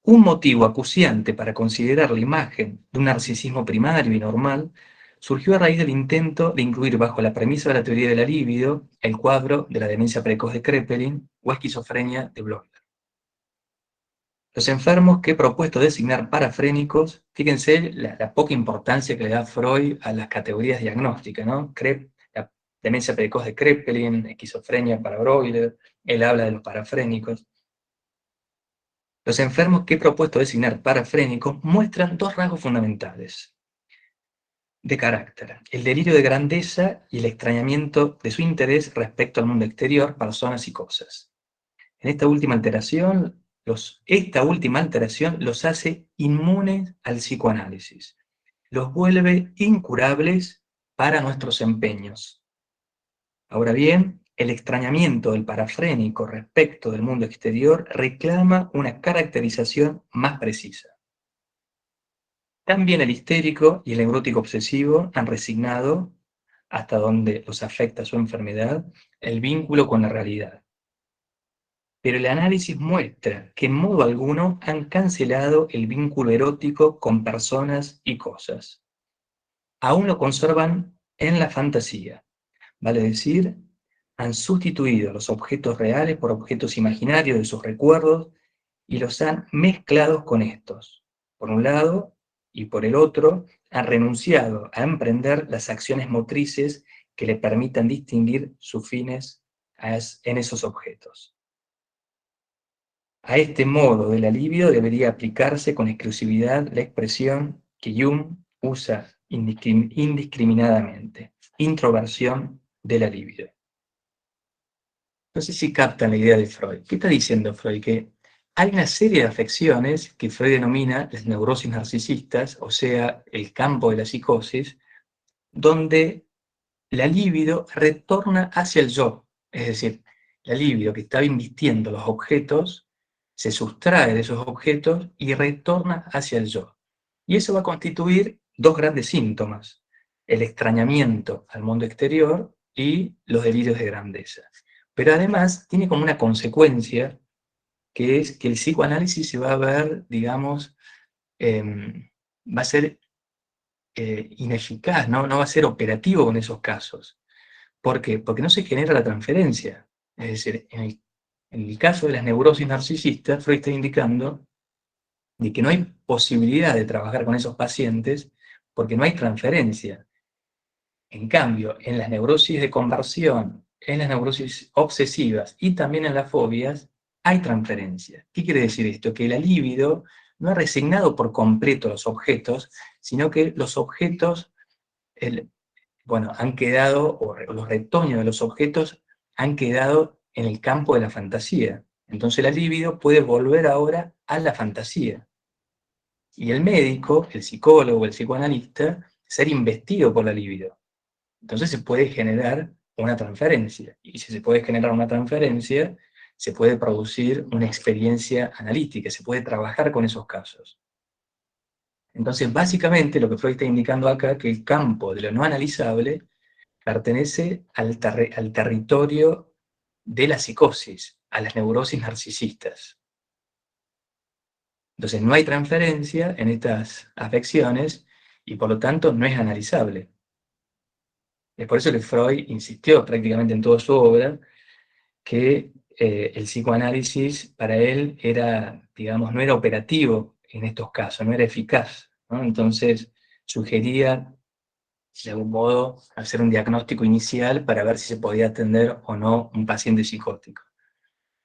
A: un motivo acuciante para considerar la imagen de un narcisismo primario y normal surgió a raíz del intento de incluir bajo la premisa de la teoría de la libido el cuadro de la demencia precoz de Kraepelin o esquizofrenia de Blocher. Los enfermos que he propuesto designar parafrénicos, fíjense la poca importancia que le da Freud a las categorías diagnósticas, ¿no? La demencia precoz de Kraepelin, esquizofrenia para Blocher, él habla de los parafrénicos. Los enfermos que he propuesto designar parafrénicos muestran dos rasgos fundamentales de carácter: el delirio de grandeza y el extrañamiento de su interés respecto al mundo exterior, personas y cosas. En esta última alteración los hace inmunes al psicoanálisis, los vuelve incurables para nuestros empeños. Ahora bien, el extrañamiento del parafrénico respecto del mundo exterior reclama una caracterización más precisa. También el histérico y el neurótico obsesivo han resignado, hasta donde los afecta su enfermedad, el vínculo con la realidad. Pero el análisis muestra que en modo alguno han cancelado el vínculo erótico con personas y cosas. Aún lo conservan en la fantasía, vale decir, han sustituido los objetos reales por objetos imaginarios de sus recuerdos y los han mezclado con estos. Por un lado, y por el otro, han renunciado a emprender las acciones motrices que le permitan distinguir sus fines en esos objetos. A este modo de la libido debería aplicarse con exclusividad la expresión que Jung usa indiscriminadamente: introversión de la libido. No sé si captan la idea de Freud. ¿Qué está diciendo Freud? Que hay una serie de afecciones que Freud denomina las neurosis narcisistas, o sea, el campo de la psicosis, donde la libido retorna hacia el yo. Es decir, la libido que estaba invistiendo los objetos se sustrae de esos objetos y retorna hacia el yo. Y eso va a constituir dos grandes síntomas: el extrañamiento al mundo exterior y los delirios de grandeza. Pero además tiene como una consecuencia, que es que el psicoanálisis se va a ver, digamos, va a ser ineficaz, ¿no? No va a ser operativo con esos casos. ¿Por qué? Porque no se genera la transferencia. Es decir, en el caso de las neurosis narcisistas, Freud está indicando de que no hay posibilidad de trabajar con esos pacientes porque no hay transferencia. En cambio, en las neurosis de conversión, en las neurosis obsesivas y también en las fobias, hay transferencia. ¿Qué quiere decir esto? Que la libido no ha resignado por completo los objetos, sino que los objetos, han quedado, o los retoños de los objetos han quedado en el campo de la fantasía. Entonces la libido puede volver ahora a la fantasía. Y el médico, el psicólogo, el psicoanalista, ser investido por la libido. Entonces se puede generar una transferencia. Y si se puede generar una transferencia, se puede producir una experiencia analítica, se puede trabajar con esos casos. Entonces, básicamente, lo que Freud está indicando acá es que el campo de lo no analizable pertenece al territorio de la psicosis, a las neurosis narcisistas. Entonces, no hay transferencia en estas afecciones y, por lo tanto, no es analizable. Es por eso que Freud insistió prácticamente en toda su obra que el psicoanálisis para él era, digamos, no era operativo en estos casos, no era eficaz, ¿no? Entonces sugería, de algún modo, hacer un diagnóstico inicial para ver si se podía atender o no un paciente psicótico.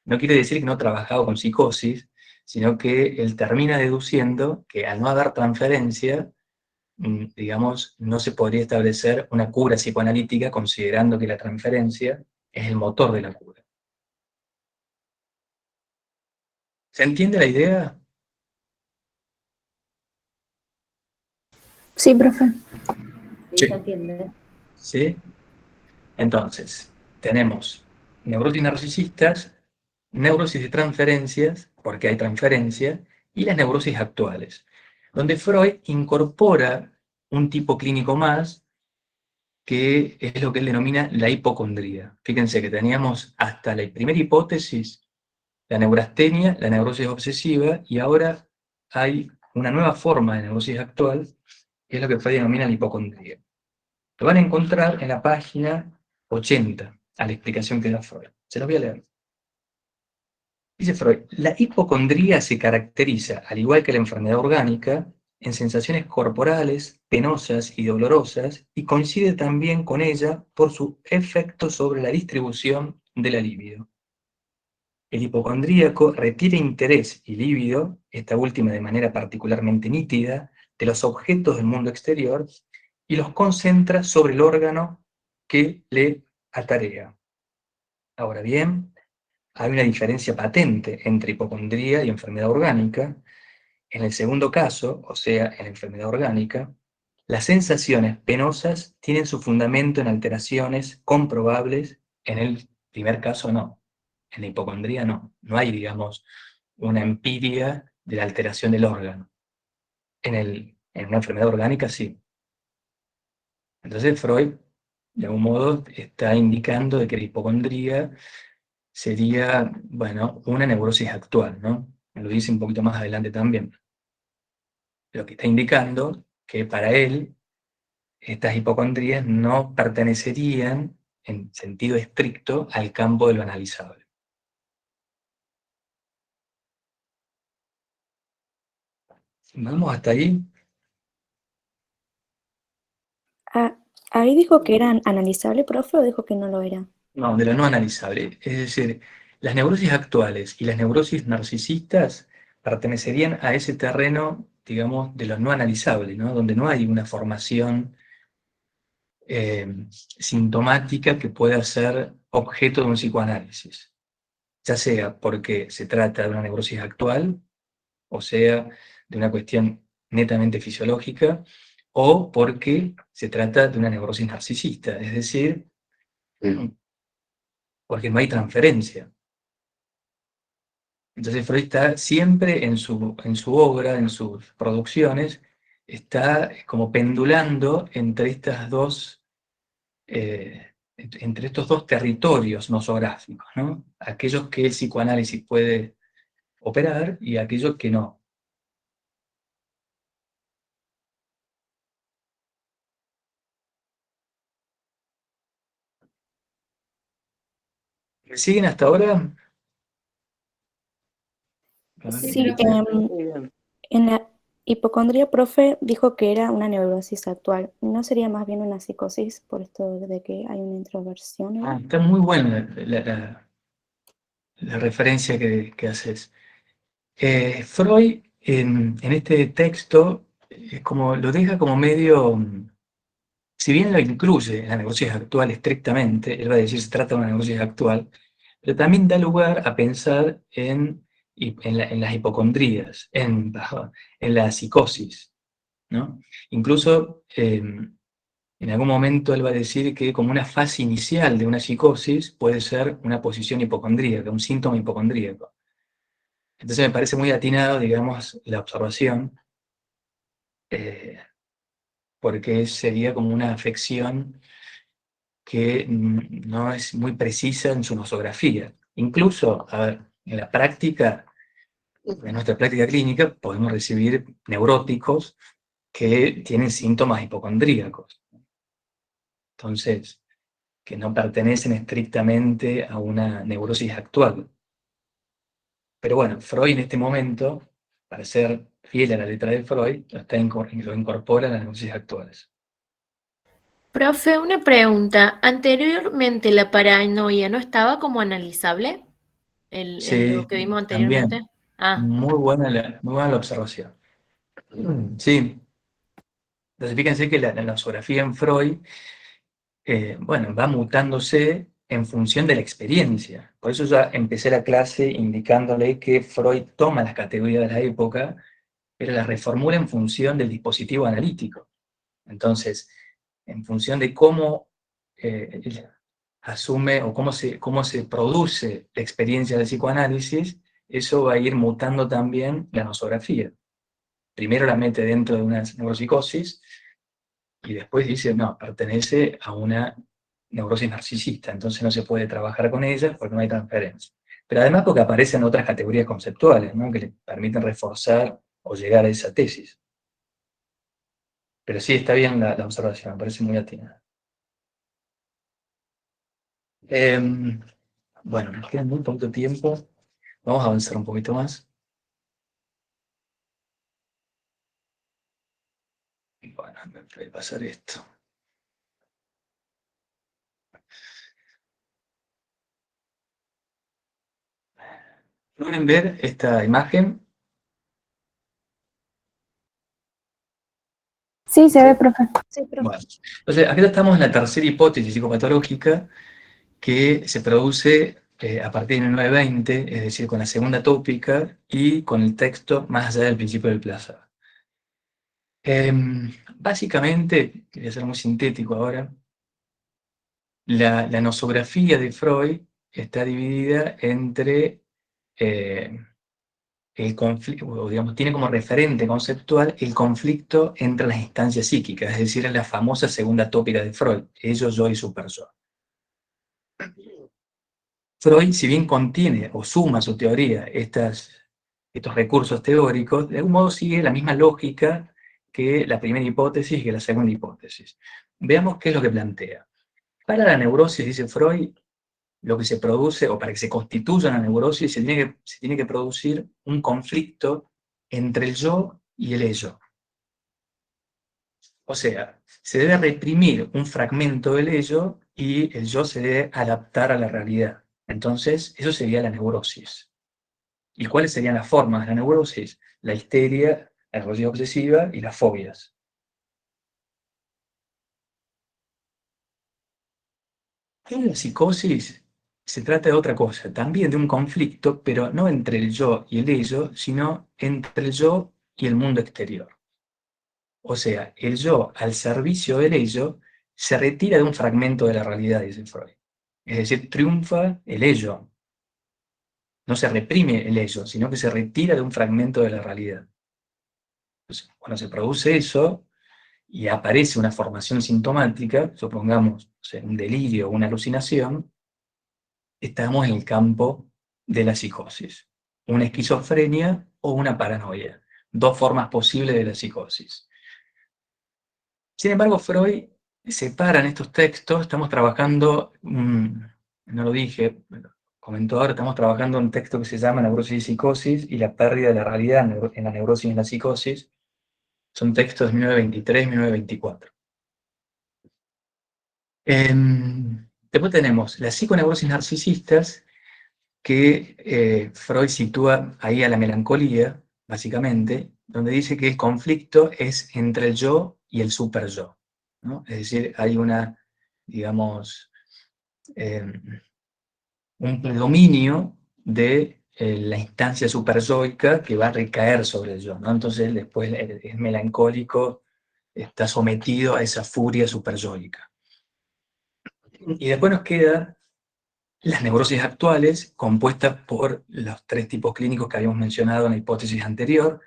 A: No quiere decir que no trabajaba con psicosis, sino que él termina deduciendo que al no haber transferencia, digamos, no se podría establecer una cura psicoanalítica considerando que la transferencia es el motor de la cura. ¿Se entiende la idea?
V: Sí, profe.
E: Sí, se entiende.
A: ¿Sí? Entonces, tenemos neurosis narcisistas, neurosis de transferencias, porque hay transferencia, y las neurosis actuales, donde Freud incorpora un tipo clínico más, que es lo que él denomina la hipocondría. Fíjense que teníamos hasta la primera hipótesis, la neurastenia, la neurosis obsesiva, y ahora hay una nueva forma de neurosis actual, que es lo que Freud denomina la hipocondría. Lo van a encontrar en la página 80, a la explicación que da Freud. Se los voy a leer. Dice Freud, la hipocondría se caracteriza, al igual que la enfermedad orgánica, en sensaciones corporales, penosas y dolorosas, y coincide también con ella por su efecto sobre la distribución de la libido. El hipocondríaco requiere interés y libido, esta última de manera particularmente nítida, de los objetos del mundo exterior, y los concentra sobre el órgano que le atarea. Ahora bien, hay una diferencia patente entre hipocondría y enfermedad orgánica. En el segundo caso, o sea, en la enfermedad orgánica, las sensaciones penosas tienen su fundamento en alteraciones comprobables, en el primer caso no. En la hipocondría no. No hay, digamos, una empiria de la alteración del órgano. En una enfermedad orgánica sí. Entonces Freud, de algún modo, está indicando de que la hipocondría sería, bueno, una neurosis actual, ¿no? Me lo dice un poquito más adelante también. Lo que está indicando que para él estas hipocondrías no pertenecerían, en sentido estricto, al campo de lo analizable. ¿Vamos hasta ahí?
V: Ah, ahí dijo que era analizable, profe, o dijo que no lo era.
A: No, de lo no analizable. Es decir, las neurosis actuales y las neurosis narcisistas pertenecerían a ese terreno, digamos, de lo no analizable, ¿no? Donde no hay una formación sintomática que pueda ser objeto de un psicoanálisis, ya sea porque se trata de una neurosis actual, o sea, de una cuestión netamente fisiológica, o porque se trata de una neurosis narcisista, es decir, porque no hay transferencia. Entonces Freud está siempre en su obra, en sus producciones, está como pendulando entre estas dos, entre estos dos territorios nosográficos, ¿no? Aquellos que el psicoanálisis puede operar y aquellos que no. ¿Me siguen hasta ahora?
V: Sí, en la hipocondría, profe, dijo que era una neurosis actual. ¿No sería más bien una psicosis por esto de que hay una introversión?
A: Ah, está muy buena la referencia que haces. Freud, en este texto, como lo deja como medio, si bien lo incluye en la neurosis actual estrictamente, él va a decir se trata de una neurosis actual, pero también da lugar a pensar en las hipocondrías, en la psicosis, ¿no? Incluso en algún momento él va a decir que como una fase inicial de una psicosis puede ser una posición hipocondríaca, un síntoma hipocondríaco. Entonces me parece muy atinado, digamos, la observación, porque sería como una afección que no es muy precisa en su nosografía. Incluso, a ver, en la práctica, en nuestra práctica clínica, podemos recibir neuróticos que tienen síntomas hipocondríacos. Entonces, que no pertenecen estrictamente a una neurosis actual. Pero bueno, Freud en este momento, para ser fiel a la letra de Freud, lo incorpora a las neurosis actuales.
L: Profe, una pregunta. ¿Anteriormente la paranoia no estaba como analizable? Lo que vimos anteriormente.
A: También. Muy buena la observación. Sí. Entonces fíjense que la nosografía en Freud, bueno, va mutándose en función de la experiencia. Por eso ya empecé la clase indicándole que Freud toma las categorías de la época, pero las reformula en función del dispositivo analítico. Entonces, en función de cómo asume o cómo se produce la experiencia del psicoanálisis, eso va a ir mutando también la nosografía. Primero la mete dentro de una neuropsicosis y después dice, no, pertenece a una neurosis narcisista, entonces no se puede trabajar con ella porque no hay transferencia. Pero además porque aparecen otras categorías conceptuales, ¿no? Que le permiten reforzar o llegar a esa tesis. Pero sí está bien la observación, me parece muy atinada. Bueno, nos queda muy poquito tiempo. Vamos a avanzar un poquito más. Bueno, me puede pasar esto. ¿Pueden ver esta imagen?
Q: Sí, se ve, profe.
C: Sí, profe.
A: Bueno, entonces, aquí estamos en la tercera hipótesis psicopatológica que se produce a partir de 1920, es decir, con la segunda tópica y con el texto Más allá del principio del placer. Básicamente, quería ser muy sintético ahora, la nosografía de Freud está dividida entre el conflicto, o digamos, tiene como referente conceptual el conflicto entre las instancias psíquicas, es decir, la famosa segunda tópica de Freud, ello, yo y superyo. Freud, si bien contiene o suma a su teoría estos recursos teóricos, de algún modo sigue la misma lógica que la primera hipótesis y que la segunda hipótesis. Veamos qué es lo que plantea. Para la neurosis, dice Freud, lo que se produce, o para que se constituya una neurosis, se tiene que producir un conflicto entre el yo y el ello. O sea, se debe reprimir un fragmento del ello y el yo se debe adaptar a la realidad. Entonces, eso sería la neurosis. ¿Y cuáles serían las formas de la neurosis? La histeria, la neurosis obsesiva y las fobias. En la psicosis se trata de otra cosa, también de un conflicto, pero no entre el yo y el ello, sino entre el yo y el mundo exterior. O sea, el yo al servicio del ello se retira de un fragmento de la realidad, dice Freud. Es decir, triunfa el ello. No se reprime el ello, sino que se retira de un fragmento de la realidad. Entonces, cuando se produce eso y aparece una formación sintomática, supongamos, o sea, un delirio o una alucinación, estamos en el campo de la psicosis. Una esquizofrenia o una paranoia. Dos formas posibles de la psicosis. Sin embargo, Freud separa en estos textos, estamos trabajando, no lo dije, comentó ahora, estamos trabajando un texto que se llama Neurosis y Psicosis y la pérdida de la realidad en la neurosis y en la psicosis. Son textos de 1923 y 1924. Después tenemos las psiconeurosis narcisistas, que Freud sitúa ahí a la melancolía, básicamente, donde dice que el conflicto es entre el yo y el superyo, ¿no? Es decir, hay una, digamos, un predominio de la instancia superyoica que va a recaer sobre el yo, ¿no? Entonces después es melancólico, está sometido a esa furia superyoica. Y después nos queda las neurosis actuales, compuestas por los tres tipos clínicos que habíamos mencionado en la hipótesis anterior: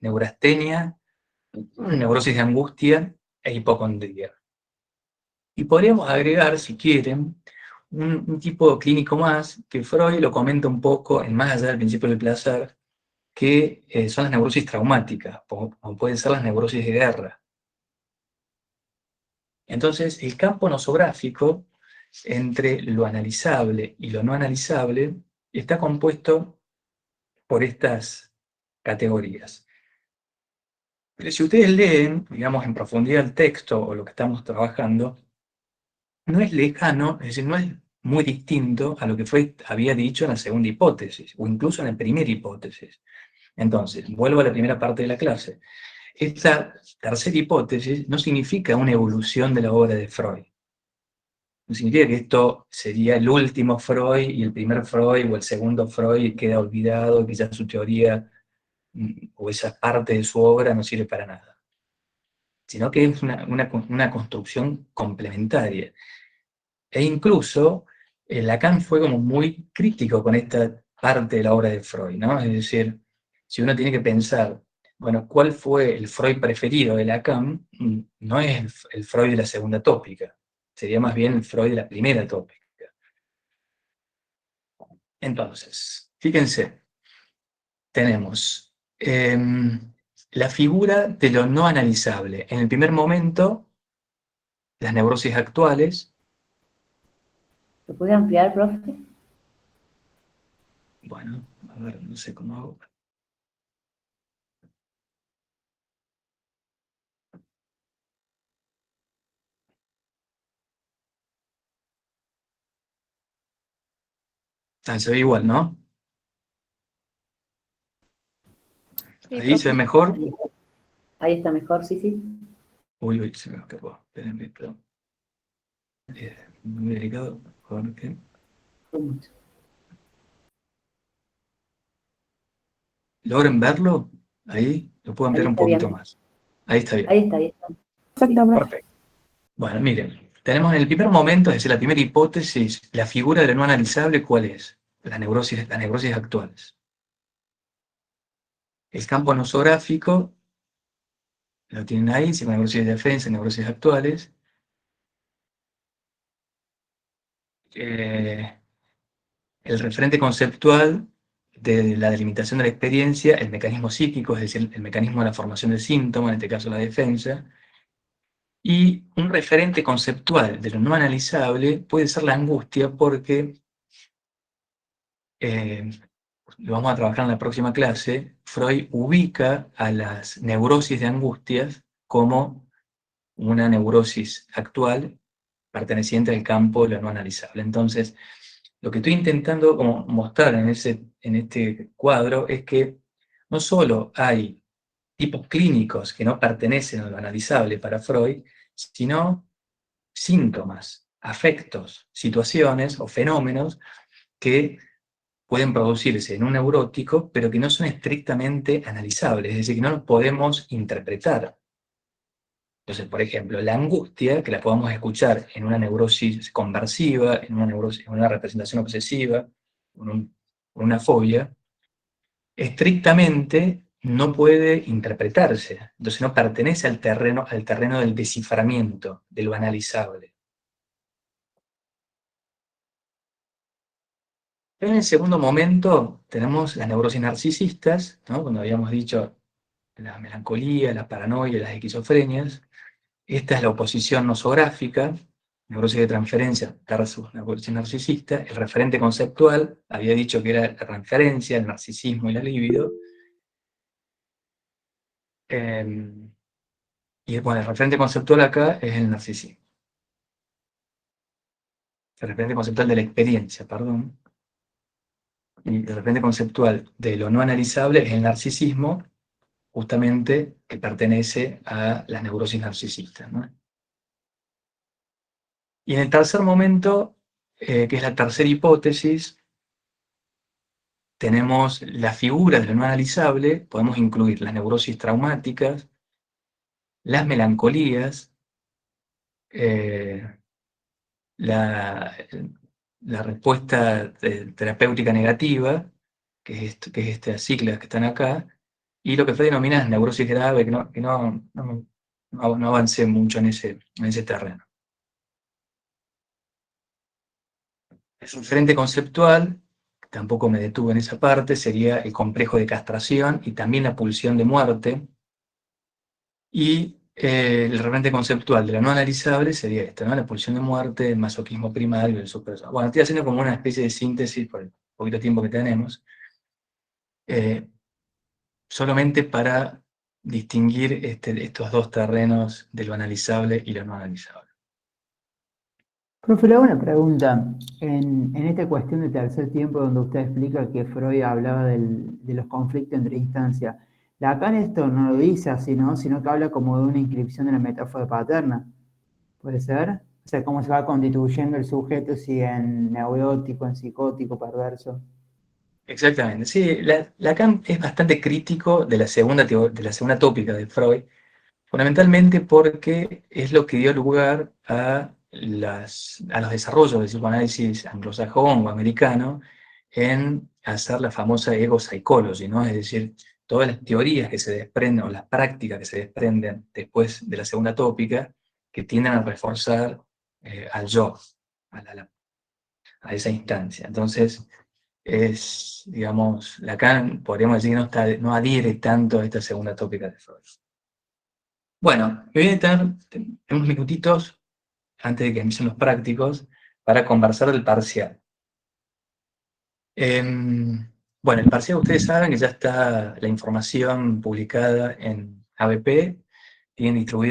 A: neurastenia, neurosis de angustia e hipocondría. Y podríamos agregar, si quieren, un tipo clínico más, que Freud lo comenta un poco en Más allá del principio del placer, que son las neurosis traumáticas, o pueden ser las neurosis de guerra. Entonces, el campo nosográfico entre lo analizable y lo no analizable está compuesto por estas categorías. Pero si ustedes leen, digamos, en profundidad el texto o lo que estamos trabajando, no es lejano, es decir, no es muy distinto a lo que Freud había dicho en la segunda hipótesis, o incluso en la primera hipótesis. Entonces, vuelvo a la primera parte de la clase. Esta tercera hipótesis no significa una evolución de la obra de Freud. No significa que esto sería el último Freud y el primer Freud o el segundo Freud queda olvidado, que ya su teoría o esa parte de su obra no sirve para nada. Sino que es una construcción complementaria. E incluso Lacan fue como muy crítico con esta parte de la obra de Freud, ¿no? Es decir, si uno tiene que pensar, bueno, ¿cuál fue el Freud preferido de Lacan? No es el Freud de la segunda tópica, sería más bien el Freud de la primera tópica. Entonces, fíjense, tenemos la figura de lo no analizable. En el primer momento, las neurosis actuales.
E: ¿Lo puede ampliar, profe?
A: Bueno, a ver, no sé cómo hago. Ah, se ve igual, ¿no?
L: Sí,
A: Ahí se ve
L: profe.
A: mejor.
E: Ahí está mejor, sí, sí.
A: Uy, se me escapó. Espérenme, perdón. Muy delicado. Jorge. ¿Logran verlo? Ahí lo puedo
E: Ahí
A: ampliar un
E: está
A: poquito
E: bien.
A: más. Ahí está bien.
E: Ahí está, ahí está.
V: Perfecto, profe.
A: Perfecto. Bueno, miren, tenemos en el primer momento, es decir, la primera hipótesis, la figura de lo no analizable, ¿cuál es? Las neurosis actuales. El campo nosográfico, lo tienen ahí, se llama neurosis de defensa, neurosis actuales. El referente conceptual de la delimitación de la experiencia, el mecanismo psíquico, es decir, el mecanismo de la formación del síntoma, en este caso la defensa, y un referente conceptual de lo no analizable puede ser la angustia, porque lo vamos a trabajar en la próxima clase. Freud ubica a las neurosis de angustias como una neurosis actual perteneciente al campo de lo no analizable. Entonces, lo que estoy intentando como mostrar en este cuadro es que no solo hay tipos clínicos que no pertenecen a lo analizable para Freud, sino síntomas, afectos, situaciones o fenómenos que pueden producirse en un neurótico, pero que no son estrictamente analizables, es decir, que no los podemos interpretar. Entonces, por ejemplo, la angustia, que la podemos escuchar en una neurosis conversiva, en una representación obsesiva, en una fobia, estrictamente no puede interpretarse. Entonces no pertenece al terreno del desciframiento, de lo analizable. En el segundo momento tenemos las neurosis narcisistas, ¿no? Cuando habíamos dicho la melancolía, la paranoia, las esquizofrenias. Esta es la oposición nosográfica, neurosis de transferencia versus neurosis narcisista. El referente conceptual había dicho que era la transferencia, el narcisismo y la libido. Y bueno, el referente conceptual acá es el narcisismo. El referente conceptual de la experiencia, perdón. Y el referente conceptual de lo no analizable es el narcisismo, justamente que pertenece a las neurosis narcisistas, ¿no? Y en el tercer momento, que es la tercera hipótesis, tenemos la figura de lo no analizable, podemos incluir las neurosis traumáticas, las melancolías, la respuesta terapéutica negativa, que es estas siglas que están acá, y lo que Freud denomina neurosis grave, que no avancé mucho en ese terreno. El referente conceptual, tampoco me detuve en esa parte, sería el complejo de castración y también la pulsión de muerte. Y el referente conceptual de la no analizable sería esta, ¿no? La pulsión de muerte, el masoquismo primario, el superso. Bueno, estoy haciendo como una especie de síntesis por el poquito tiempo que tenemos, solamente para distinguir estos dos terrenos de lo analizable y lo no analizable.
K: Profe, le hago una pregunta. En esta cuestión de tercer tiempo, donde usted explica que Freud hablaba de los conflictos entre instancias, Lacan esto no lo dice así, ¿no? Sino que habla como de una inscripción de la metáfora paterna. ¿Puede ser? O sea, cómo se va constituyendo el sujeto, si en neurótico, en psicótico, perverso.
A: Exactamente, sí, Lacan es bastante crítico de la segunda tópica de Freud, fundamentalmente porque es lo que dio lugar a los desarrollos del psicoanálisis anglosajón o americano en hacer la famosa ego psychology, ¿no? Es decir, todas las teorías que se desprenden o las prácticas que se desprenden después de la segunda tópica que tienden a reforzar al yo, a esa instancia. Entonces, es digamos, Lacan podríamos decir que no adhiere tanto a esta segunda tópica de Freud. Bueno, me voy a detener unos minutitos antes de que empiecen los prácticos para conversar del parcial. Bueno, el parcial ustedes saben que ya está la información publicada en ABP, tienen distribuido